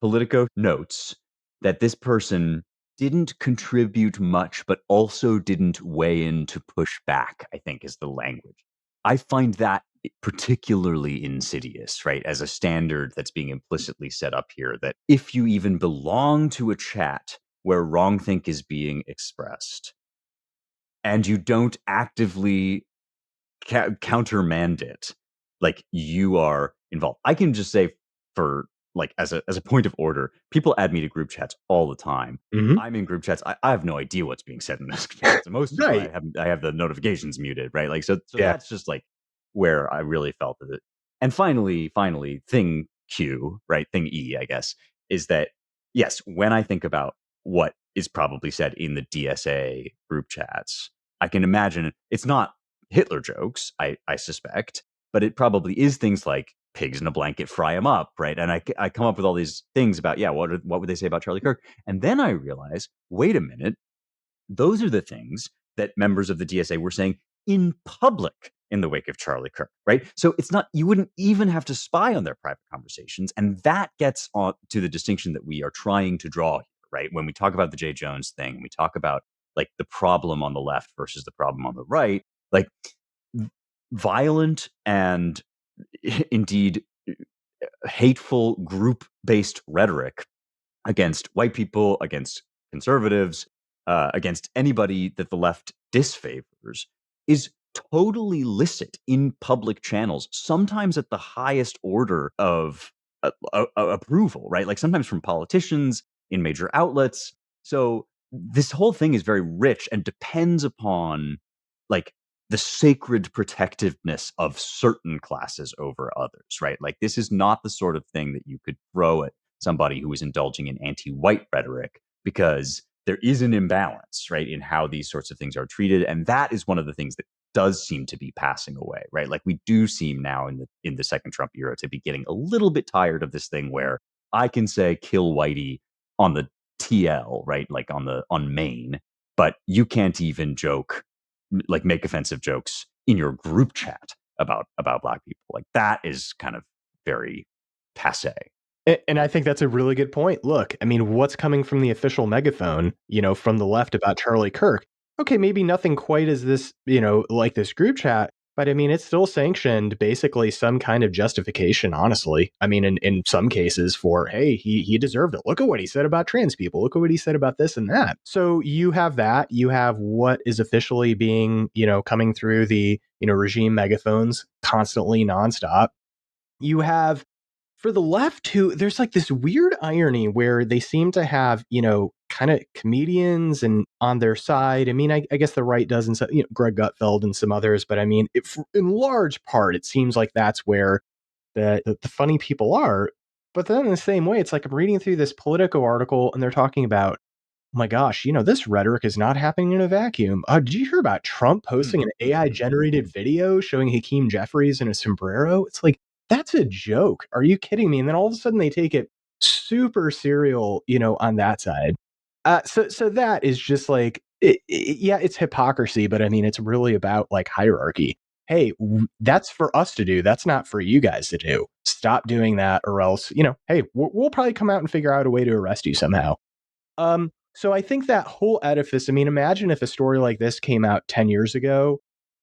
S1: Politico notes that this person didn't contribute much, but also didn't weigh in to push back, I think is the language. I find that particularly insidious, right? As a standard that's being implicitly set up here, that if you even belong to a chat where wrongthink is being expressed and you don't actively countermand it, like you are involved. I can just say, for like, as a point of order, people add me to group chats all the time.
S2: Mhm.
S1: I'm in group chats. I have no idea what's being said in those chats. And most of them
S2: Right.
S1: I have the notifications muted, right? Like so
S2: Yeah.
S1: that's just like where I really felt it. And finally, thing Q, right? Thing E, I guess, is that yes, when I think about what is probably said in the DSA group chats, I can imagine it's not Hitler jokes, I suspect, but it probably is things like pigs in a blanket, fry them up, right? And I come up with all these things about, yeah, what would they say about Charlie Kirk? And then I realize, wait a minute, those are the things that members of the DSA were saying in public in the wake of Charlie Kirk, right? So it's not, you wouldn't even have to spy on their private conversations. And that gets on to the distinction that we are trying to draw here, right? When we talk about the Jay Jones thing, we talk about like the problem on the left versus the problem on the right, like violent and indeed hateful group based rhetoric against white people, against conservatives, against anybody that the left disfavors is totally licit in public channels, sometimes at the highest order of approval, right? Like sometimes from politicians in major outlets. So this whole thing is very rich and depends upon like the sacred protectiveness of certain classes over others, right? Like this is not the sort of thing that you could throw at somebody who is indulging in anti-white rhetoric, because there is an imbalance, right, in how these sorts of things are treated, and that is one of the things that does seem to be passing away, right? Like we do seem now in the second Trump era to be getting a little bit tired of this thing where I can say kill whitey on the TL, right, like on main, but you can't even joke, like make offensive jokes in your group chat about black people. Like that is kind of very passe.
S2: And I think that's a really good point. Look, I mean, what's coming from the official megaphone, from the left about Charlie Kirk? Okay, maybe nothing quite as this, like this group chat, but I mean, it's still sanctioned basically some kind of justification, honestly. I mean, in some cases for, hey, he deserved it. Look at what he said about trans people. Look at what he said about this and that. So you have that. You have what is officially being, coming through the, regime megaphones constantly nonstop. You have for the left who there's like this weird irony where they seem to have kind of comedians and on their side. I mean, I guess the right doesn't, Greg Gutfeld and some others, but I mean, in large part it seems like that's where the funny people are. But then in the same way, it's like I'm reading through this Politico article and they're talking about, oh my gosh, this rhetoric is not happening in a vacuum. Did you hear about Trump posting an AI generated video showing Hakeem Jeffries in a sombrero? It's like, that's a joke. Are you kidding me? And then all of a sudden they take it super serial, on that side. So that is just like, yeah, it's hypocrisy, but I mean, it's really about like hierarchy. Hey, that's for us to do. That's not for you guys to do. Stop doing that, or else, hey, we'll probably come out and figure out a way to arrest you somehow. So I think that whole edifice, I mean, imagine if a story like this came out 10 years ago.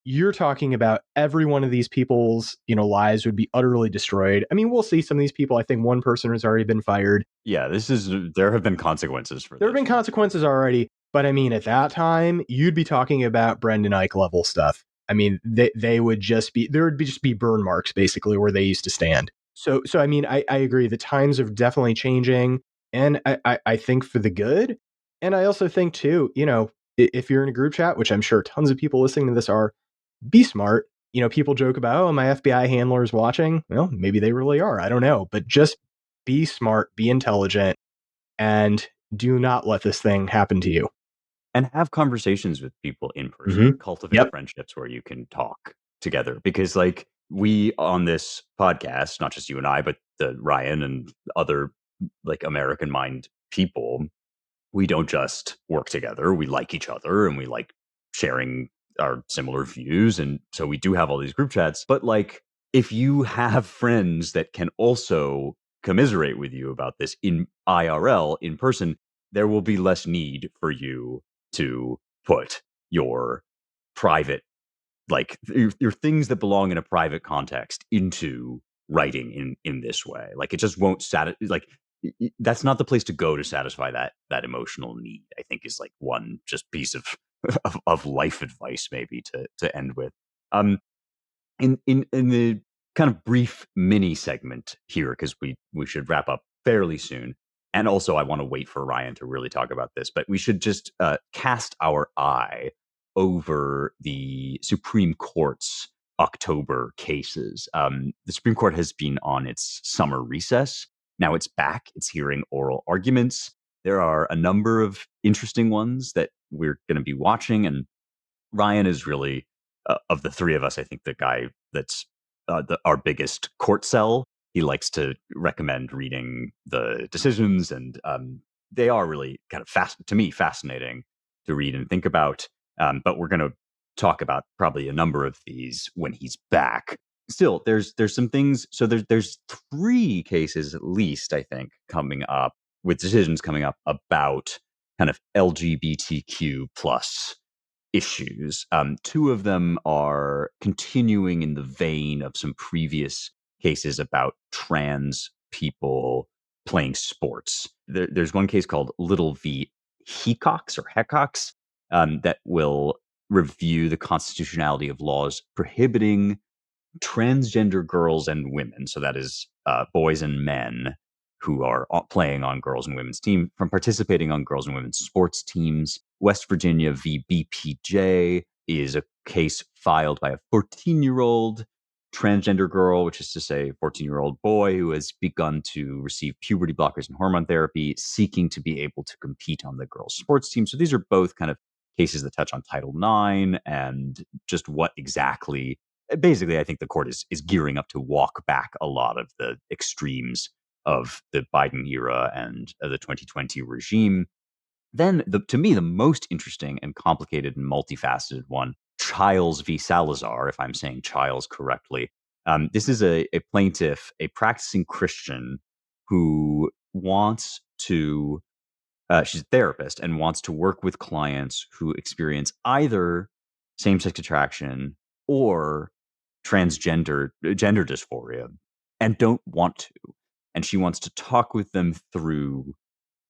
S2: You're talking about every one of these people's, lives would be utterly destroyed. I mean, we'll see some of these people. I think one person has already been fired.
S1: Yeah, there have been consequences for
S2: There have
S1: this.
S2: been consequences already, but I mean, at that time, you'd be talking about Brendan Ike level stuff. I mean, they would just be, there would be just be burn marks basically where they used to stand. So I mean, I agree. The times are definitely changing, and I think for the good. And I also think too, if you're in a group chat, which I'm sure tons of people listening to this are, be smart. People joke about, oh, my FBI handler is watching. Well, maybe they really are. I don't know, but just be smart, be intelligent, and do not let this thing happen to you.
S1: And have conversations with people in person.
S2: Mm-hmm.
S1: Cultivate
S2: Yep.
S1: friendships where you can talk together, because like we on this podcast, not just you and I, but the Ryan and other like American mind people, we don't just work together. We like each other and we like sharing our similar views. And so we do have all these group chats. But like, if you have friends that can also commiserate with you about this in IRL, in person, there will be less need for you to put your private, like your things that belong in a private context into writing in this way. Like it just won't like that's not the place to go to satisfy that emotional need. I think is like one just piece of of life advice maybe to end with. Um, in the kind of brief mini segment here, because we should wrap up fairly soon, and also I want to wait for Ryan to really talk about this, but we should just cast our eye over the Supreme Court's October cases. The Supreme Court has been on its summer recess. Now it's back. It's hearing oral arguments. There are a number of interesting ones that we're going to be watching, and Ryan is really of the three of us, I think the guy that's our biggest court cell. He likes to recommend reading the decisions, and they are really kind of to me, fascinating to read and think about. But we're going to talk about probably a number of these when he's back. Still, there's some things. So there's three cases at least, I think, coming up with decisions coming up about kind of LGBTQ plus issues. Two of them are continuing in the vein of some previous cases about trans people playing sports. There's one case called Little v. Hecox that will review the constitutionality of laws prohibiting transgender girls and women, so that is boys and men who are playing on girls and women's team, from participating on girls and women's sports teams. West Virginia v. BPJ is a case filed by a 14-year-old transgender girl, which is to say 14-year-old boy who has begun to receive puberty blockers and hormone therapy, seeking to be able to compete on the girls' sports team. So these are both kind of cases that touch on Title IX and just what exactly. Basically, I think the court is gearing up to walk back a lot of the extremes of the Biden era and the 2020 regime. Then, to me, the most interesting and complicated and multifaceted one, Childs v. Salazar, if I'm saying Childs correctly. This is a plaintiff, a practicing Christian who wants to, she's a therapist and wants to work with clients who experience either same sex attraction or gender dysphoria and don't want to. And she wants to talk with them through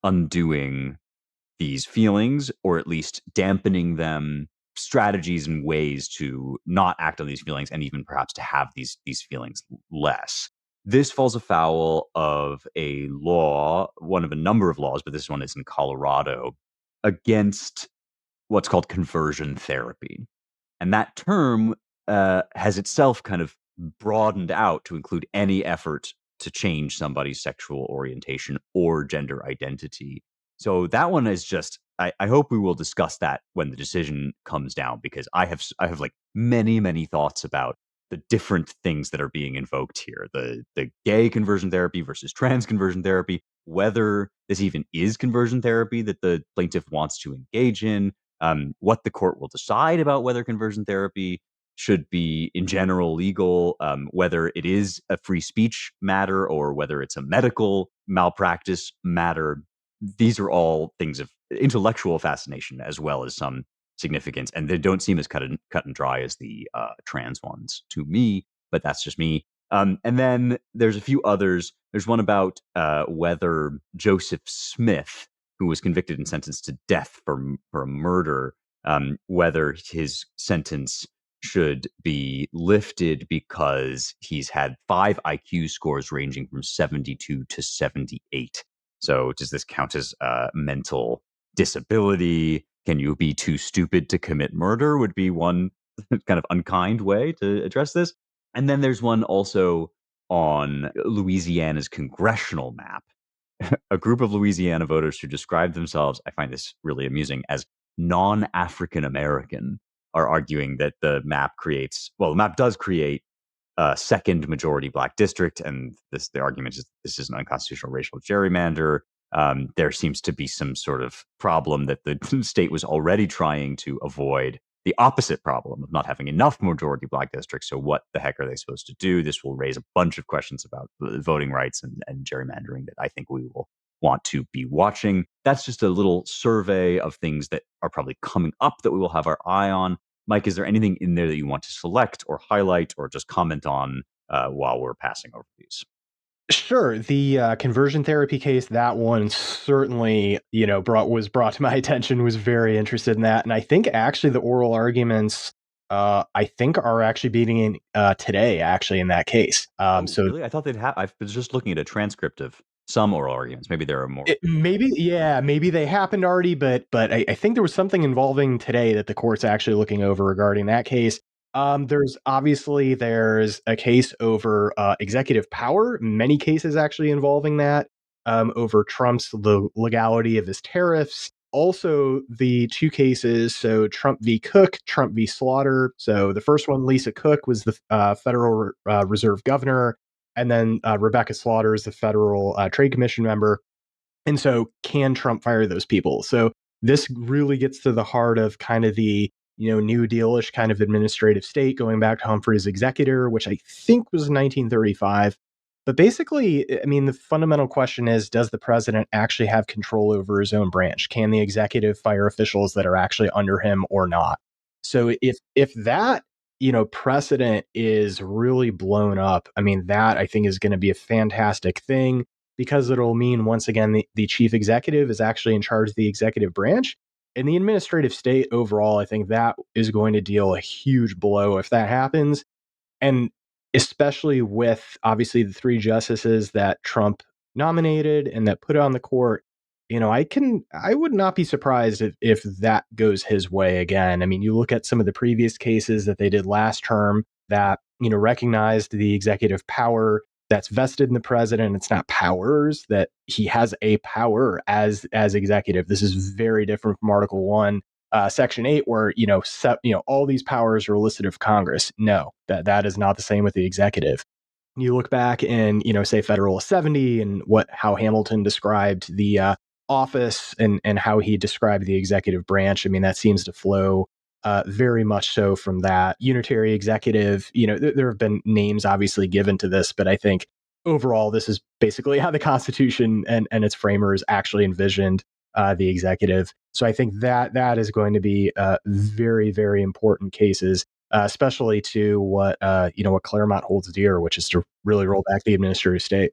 S1: undoing these feelings, or at least dampening them, strategies and ways to not act on these feelings, and even perhaps to have these feelings less. This falls afoul of a law, one of a number of laws, but this one is in Colorado, against what's called conversion therapy. And that term has itself kind of broadened out to include any effort to change somebody's sexual orientation or gender identity. So that one is just. I hope we will discuss that when the decision comes down, because I have like many thoughts about the different things that are being invoked here. The gay conversion therapy versus trans conversion therapy, whether this even is conversion therapy that the plaintiff wants to engage in, what the court will decide about whether conversion therapy should be in general legal, whether it is a free speech matter or whether it's a medical malpractice matter. These are all things of intellectual fascination as well as some significance, and they don't seem as cut and dry as the trans ones to me, but that's just me. And then there's a few others. There's one about whether Joseph Smith, who was convicted and sentenced to death for a murder, whether his sentence should be lifted because he's had 5 IQ scores ranging from 72 to 78. So does this count as mental disability? Can you be too stupid to commit murder? Would be one kind of unkind way to address this. And then there's one also on Louisiana's congressional map. A group of Louisiana voters who describe themselves, I find this really amusing, as non-African American, are arguing that the map does create a second majority black district, and the argument is this is an unconstitutional racial gerrymander. There seems to be some sort of problem that the state was already trying to avoid, the opposite problem of not having enough majority black districts. So what the heck are they supposed to do? This will raise a bunch of questions about voting rights and gerrymandering that I think we will want to be watching. That's just a little survey of things that are probably coming up that we will have our eye on. Mike, is there anything in there that you want to select or highlight or just comment on while we're passing over these?
S2: Sure. The conversion therapy case, that one certainly, was brought to my attention, was very interested in that. And I think actually the oral arguments, I think are actually beating today, actually, in that case.
S1: Oh,
S2: So
S1: really? I thought they'd have. I was just looking at a transcript of some oral arguments. Maybe there are more.
S2: maybe, yeah, maybe they happened already, but I think there was something involving today that the court's actually looking over regarding that case. There's a case over executive power. Many cases actually involving that, over the legality of his tariffs. Also, the two cases, so Trump v. Cook, Trump v. Slaughter. So the first one, Lisa Cook, was the Federal Reserve governor, and then Rebecca Slaughter is the Federal Trade Commission member. And so, can Trump fire those people? So this really gets to the heart of kind of the New Dealish kind of administrative state, going back to Humphrey's executor, which I think was 1935. But basically, I mean, the fundamental question is: does the president actually have control over his own branch? Can the executive fire officials that are actually under him or not? So if that precedent is really blown up, I mean, that I think is going to be a fantastic thing, because it'll mean, once again, the chief executive is actually in charge of the executive branch. In the administrative state overall, I think that is going to deal a huge blow if that happens. And especially with, obviously, the three justices that Trump nominated and that put on the court, I would not be surprised if that goes his way again. I mean, you look at some of the previous cases that they did last term that, recognized the executive power that's vested in the president. It's not powers, that he has a power as executive. This is very different from Article 1, Section 8, where all these powers are listed of Congress. No, that is not the same with the executive. You look back in, say, Federalist 70, and how Hamilton described the office, and how he described the executive branch. I mean, that seems to flow very much so from that unitary executive. There have been names obviously given to this, but I think overall this is basically how the Constitution and its framers actually envisioned the executive. So I think that is going to be very, very important cases, especially to what Claremont holds dear, which is to really roll back the administrative state.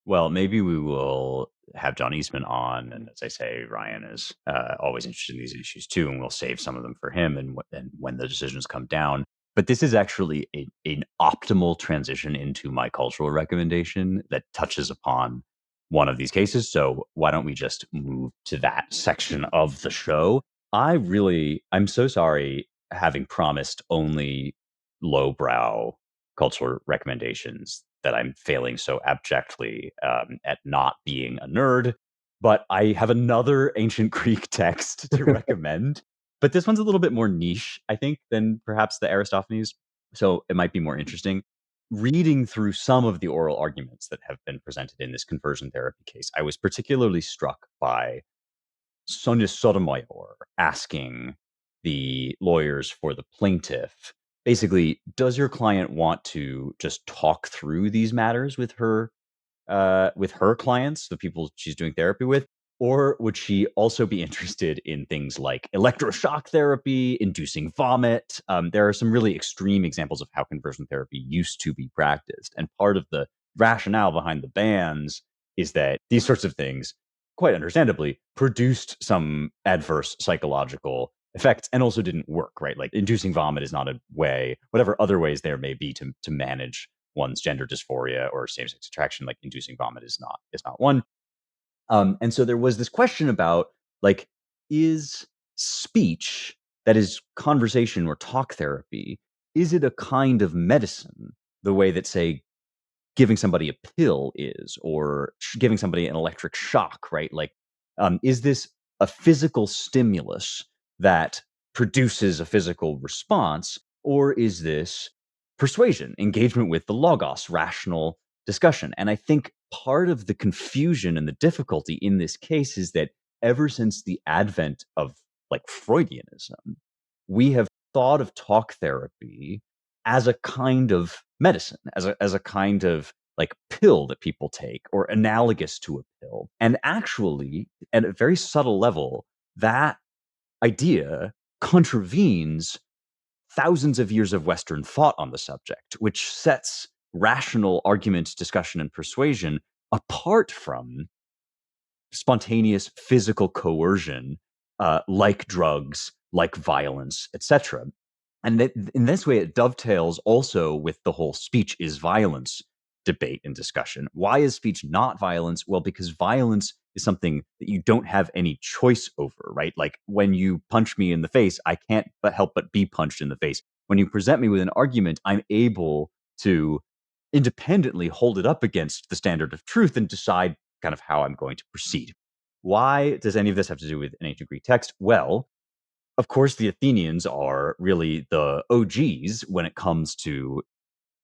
S1: Well, maybe we will have John Eastman on, and as I say, Ryan is always interested in these issues too, and we'll save some of them for him, and when the decisions come down. But this is actually an optimal transition into my cultural recommendation that touches upon one of these cases. So why don't we just move to that section of the show? I'm so sorry, having promised only lowbrow cultural recommendations, that I'm failing so abjectly at not being a nerd. But I have another ancient Greek text to recommend. But this one's a little bit more niche, I think, than perhaps the Aristophanes. So it might be more interesting. Reading through some of the oral arguments that have been presented in this conversion therapy case, I was particularly struck by Sonia Sotomayor asking the lawyers for the plaintiff, basically, does your client want to just talk through these matters with her clients, the people she's doing therapy with, or would she also be interested in things like electroshock therapy, inducing vomit? There are some really extreme examples of how conversion therapy used to be practiced, and part of the rationale behind the bans is that these sorts of things, quite understandably, produced some adverse psychological effects and also didn't work, right? Like inducing vomit is not a way, whatever other ways there may be to manage one's gender dysphoria or same-sex attraction, like inducing vomit is not one. And so there was this question about, like, is speech, that is conversation or talk therapy, is it a kind of medicine the way that, say, giving somebody a pill is, or giving somebody an electric shock, right? Like, is this a physical stimulus that produces a physical response, or is this persuasion, engagement with the logos, rational discussion? And I think part of the confusion and the difficulty in this case is that ever since the advent of, like, Freudianism, we have thought of talk therapy as a kind of medicine, as a kind of, like, pill that people take, or analogous to a pill. And actually, at a very subtle level, that idea contravenes thousands of years of Western thought on the subject, which sets rational argument, discussion, and persuasion apart from spontaneous physical coercion, like drugs, like violence, etc. And that, in this way, it dovetails also with the whole speech is violence debate and discussion. Why is speech not violence? Well, because violence is something that you don't have any choice over, right? Like when you punch me in the face, I can't but help but be punched in the face. When you present me with an argument, I'm able to independently hold it up against the standard of truth and decide kind of how I'm going to proceed. Why does any of this have to do with an ancient Greek text? Well, of course, the Athenians are really the OGs when it comes to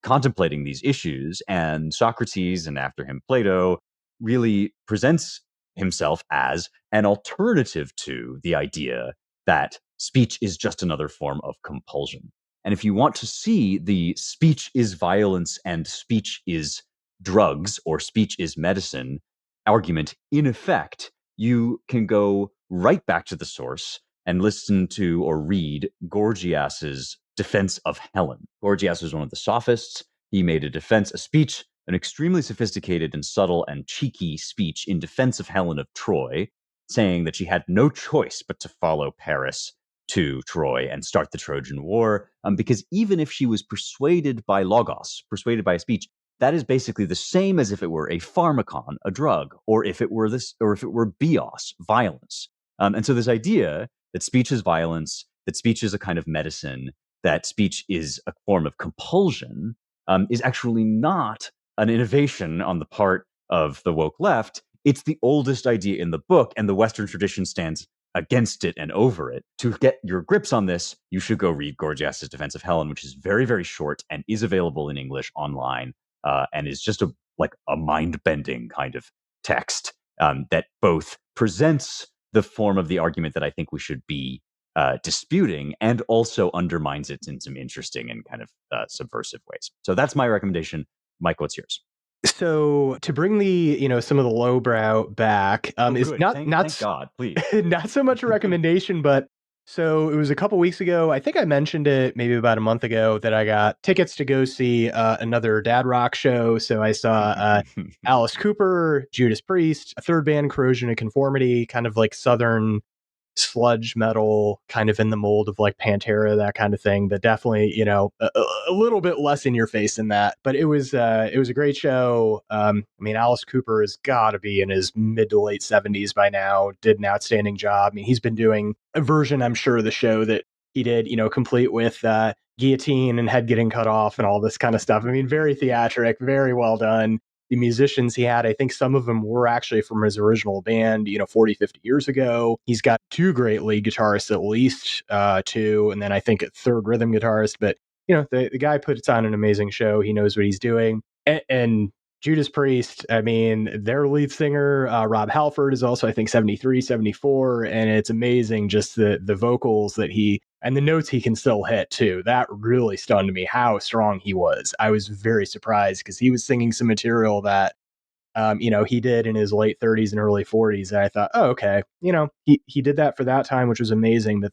S1: contemplating these issues. And Socrates, and after him, Plato, really presents himself as an alternative to the idea that speech is just another form of compulsion. And if you want to see the speech is violence and speech is drugs or speech is medicine argument in effect, you can go right back to the source and listen to or read Gorgias's defense of Helen. Gorgias was one of the sophists. He made a speech, an extremely sophisticated and subtle and cheeky speech in defense of Helen of Troy, saying that she had no choice but to follow Paris to Troy and start the Trojan War. Because even if she was persuaded by logos, persuaded by a speech, that is basically the same as if it were a pharmacon, a drug, or if it were bios, violence. And so this idea that speech is violence, that speech is a kind of medicine, that speech is a form of compulsion, is actually not an innovation on the part of the woke left. It's the oldest idea in the book, and the Western tradition stands against it and over it. To get your grips on this, you should go read Gorgias's Defense of Helen, which is very, very short and is available in English online, and is just a mind-bending kind of text that both presents the form of the argument that I think we should be disputing, and also undermines it in some interesting and kind of subversive ways. So that's my recommendation. Mike, what's yours?
S2: So to bring the some of the lowbrow back is
S1: Good.
S2: not
S1: Thank God, please.
S2: not so much a recommendation, but so it was a couple weeks ago. I think I mentioned it maybe about a month ago that I got tickets to go see another dad rock show. So I saw Alice Cooper, Judas Priest, a third band, Corrosion and Conformity, kind of like Southern sludge metal, kind of in the mold of like Pantera, that kind of thing, but definitely a little bit less in your face than that. But it was a great show. I mean, Alice Cooper has got to be in his mid to late 70s by now. Did an outstanding job. I mean, he's been doing a version, I'm sure, of the show that he did, complete with guillotine and head getting cut off and all this kind of stuff. I mean, very theatric, very well done. The musicians he had, I think some of them were actually from his original band, 40, 50 years ago. He's got two great lead guitarists, at least two, and then I think a third rhythm guitarist. But, the guy puts on an amazing show. He knows what he's doing. And Judas Priest, I mean, their lead singer, Rob Halford, is also, I think, 73, 74. And it's amazing just the vocals that and the notes he can still hit too. That really stunned me how strong he was. I was very surprised because he was singing some material that, he did in his late 30s and early 40s. And I thought, oh, okay, he did that for that time, which was amazing. But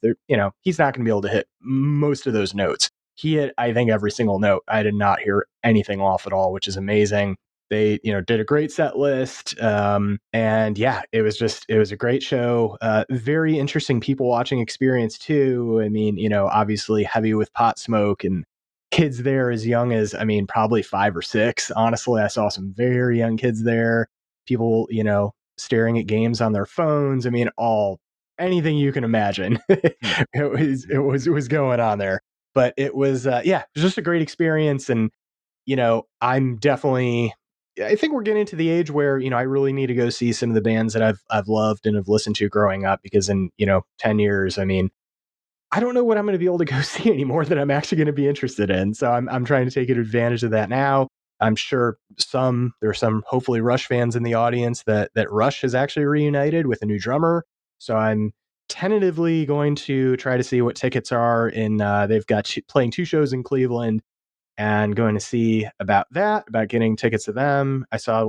S2: he's not going to be able to hit most of those notes. He hit, I think, every single note. I did not hear anything off at all, which is amazing. They, did a great set list. And yeah, it was a great show. Very interesting people watching experience too. I mean, obviously heavy with pot smoke and kids there as young as, I mean, probably 5 or 6. Honestly, I saw some very young kids there. People, staring at games on their phones. I mean, anything you can imagine. it was going on there. But it was, it was just a great experience. And, I'm definitely, I think we're getting to the age where, I really need to go see some of the bands that I've loved and have listened to growing up, because in, 10 years, I mean, I don't know what I'm going to be able to go see anymore that I'm actually going to be interested in. So I'm trying to take advantage of that now. I'm sure there are some hopefully Rush fans in the audience that Rush has actually reunited with a new drummer. So I'm tentatively going to try to see what tickets are in. They've got playing 2 shows in Cleveland, and going to see about getting tickets to them. I saw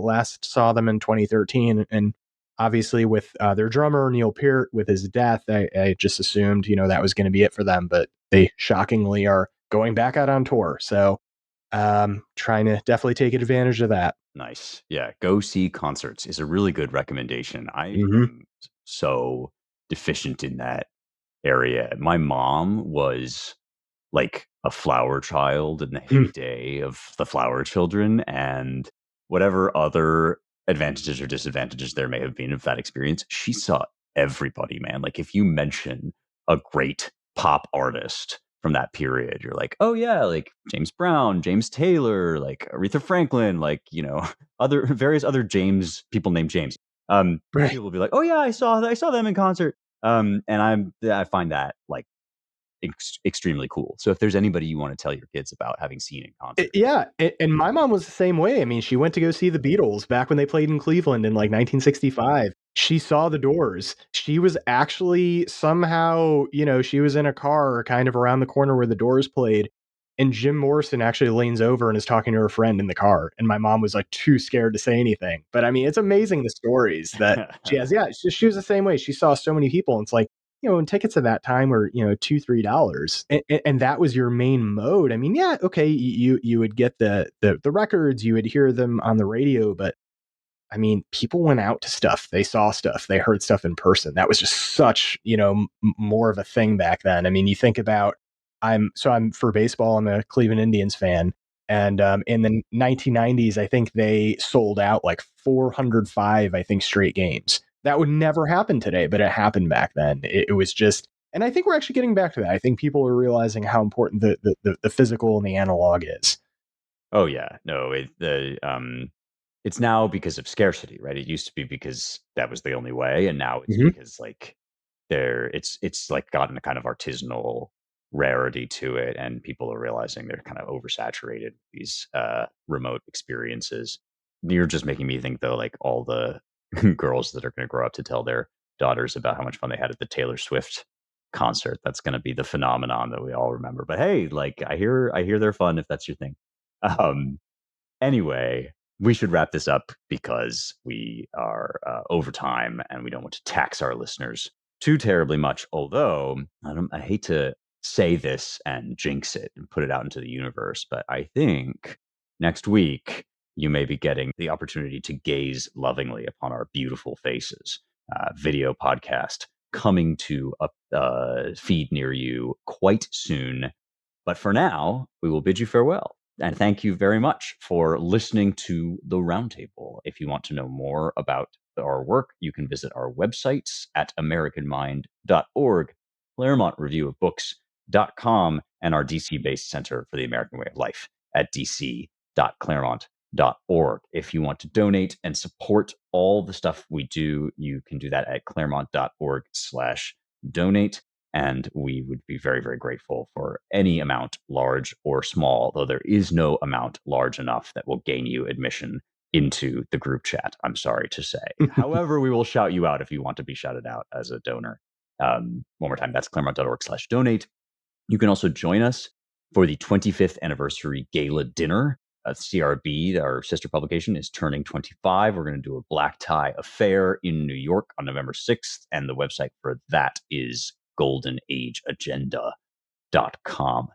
S2: them in 2013, and obviously with their drummer Neil Peart, with his death, I just assumed that was going to be it for them, but they shockingly are going back out on tour. So Trying to definitely take advantage of that.
S1: Nice. Yeah. Go see concerts is a really good recommendation. I
S2: Hmm.
S1: am so deficient in that area. My mom was like a flower child in the heyday of the flower children, and whatever other advantages or disadvantages there may have been of that experience, she saw everybody, man. Like if you mention a great pop artist from that period, you're like, oh yeah, like James Brown, James Taylor, like Aretha Franklin, like, other various other James people named James.
S2: Right.
S1: People will be like, oh yeah, I saw them in concert. And I find that like extremely cool. So if there's anybody you want to tell your kids about having seen in concert.
S2: Yeah, and my mom was the same way. I mean, she went to go see the Beatles back when they played in Cleveland in like 1965. She saw the Doors. She was actually somehow, she was in a car kind of around the corner where the Doors played, and Jim Morrison actually leans over and is talking to her friend in the car. And my mom was like too scared to say anything. But I mean, it's amazing the stories that she has. Yeah, she was the same way. She saw so many people, and it's like, and tickets at that time were, $2-3, and that was your main mode. I mean, yeah, okay, you would get the records, you would hear them on the radio, but I mean, people went out to stuff, they saw stuff, they heard stuff in person. That was just such, more of a thing back then. I mean, you think about, I'm for baseball, I'm a Cleveland Indians fan, and in the 1990s, I think they sold out like 405, I think, straight games. That would never happen today, but it happened back then. It was just, and I think we're actually getting back to that. I think people are realizing how important the physical and the analog is.
S1: Oh yeah, no, it's now because of scarcity, right? It used to be because that was the only way, and now it's
S2: Hmm.
S1: because like it's like gotten a kind of artisanal rarity to it, and people are realizing they're kind of oversaturated with these remote experiences. You're just making me think though, like all the girls that are going to grow up to tell their daughters about how much fun they had at the Taylor Swift concert. That's going to be the phenomenon that we all remember. But hey, like I hear they're fun if that's your thing. Um, Anyway, we should wrap this up because we are over time and we don't want to tax our listeners too terribly much. Although I hate to say this and jinx it and put it out into the universe, but I think next week you may be getting the opportunity to gaze lovingly upon our beautiful faces. Video podcast coming to a feed near you quite soon. But for now, we will bid you farewell. And thank you very much for listening to the Roundtable. If you want to know more about our work, you can visit our websites at AmericanMind.org, Claremont Review of Books.com, and our DC based Center for the American Way of Life at dc.claremont.org. If you want to donate and support all the stuff we do, you can do that at claremont.org/donate. And we would be very, very grateful for any amount, large or small, though there is no amount large enough that will gain you admission into the group chat, I'm sorry to say. However, we will shout you out if you want to be shouted out as a donor. One more time, that's claremont.org/donate. You can also join us for the 25th anniversary gala dinner. CRB, our sister publication, is turning 25. We're going to do a black tie affair in New York on November 6th, and the website for that is goldenageagenda.com.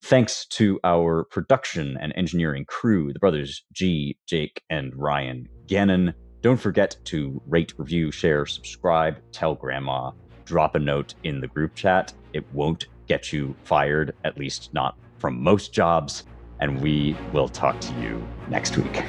S1: Thanks to our production and engineering crew, the brothers G, Jake, and Ryan Gannon. Don't forget to rate, review, share, subscribe, tell grandma, drop a note in the group chat. It won't get you fired, at least not from most jobs. And we will talk to you next week.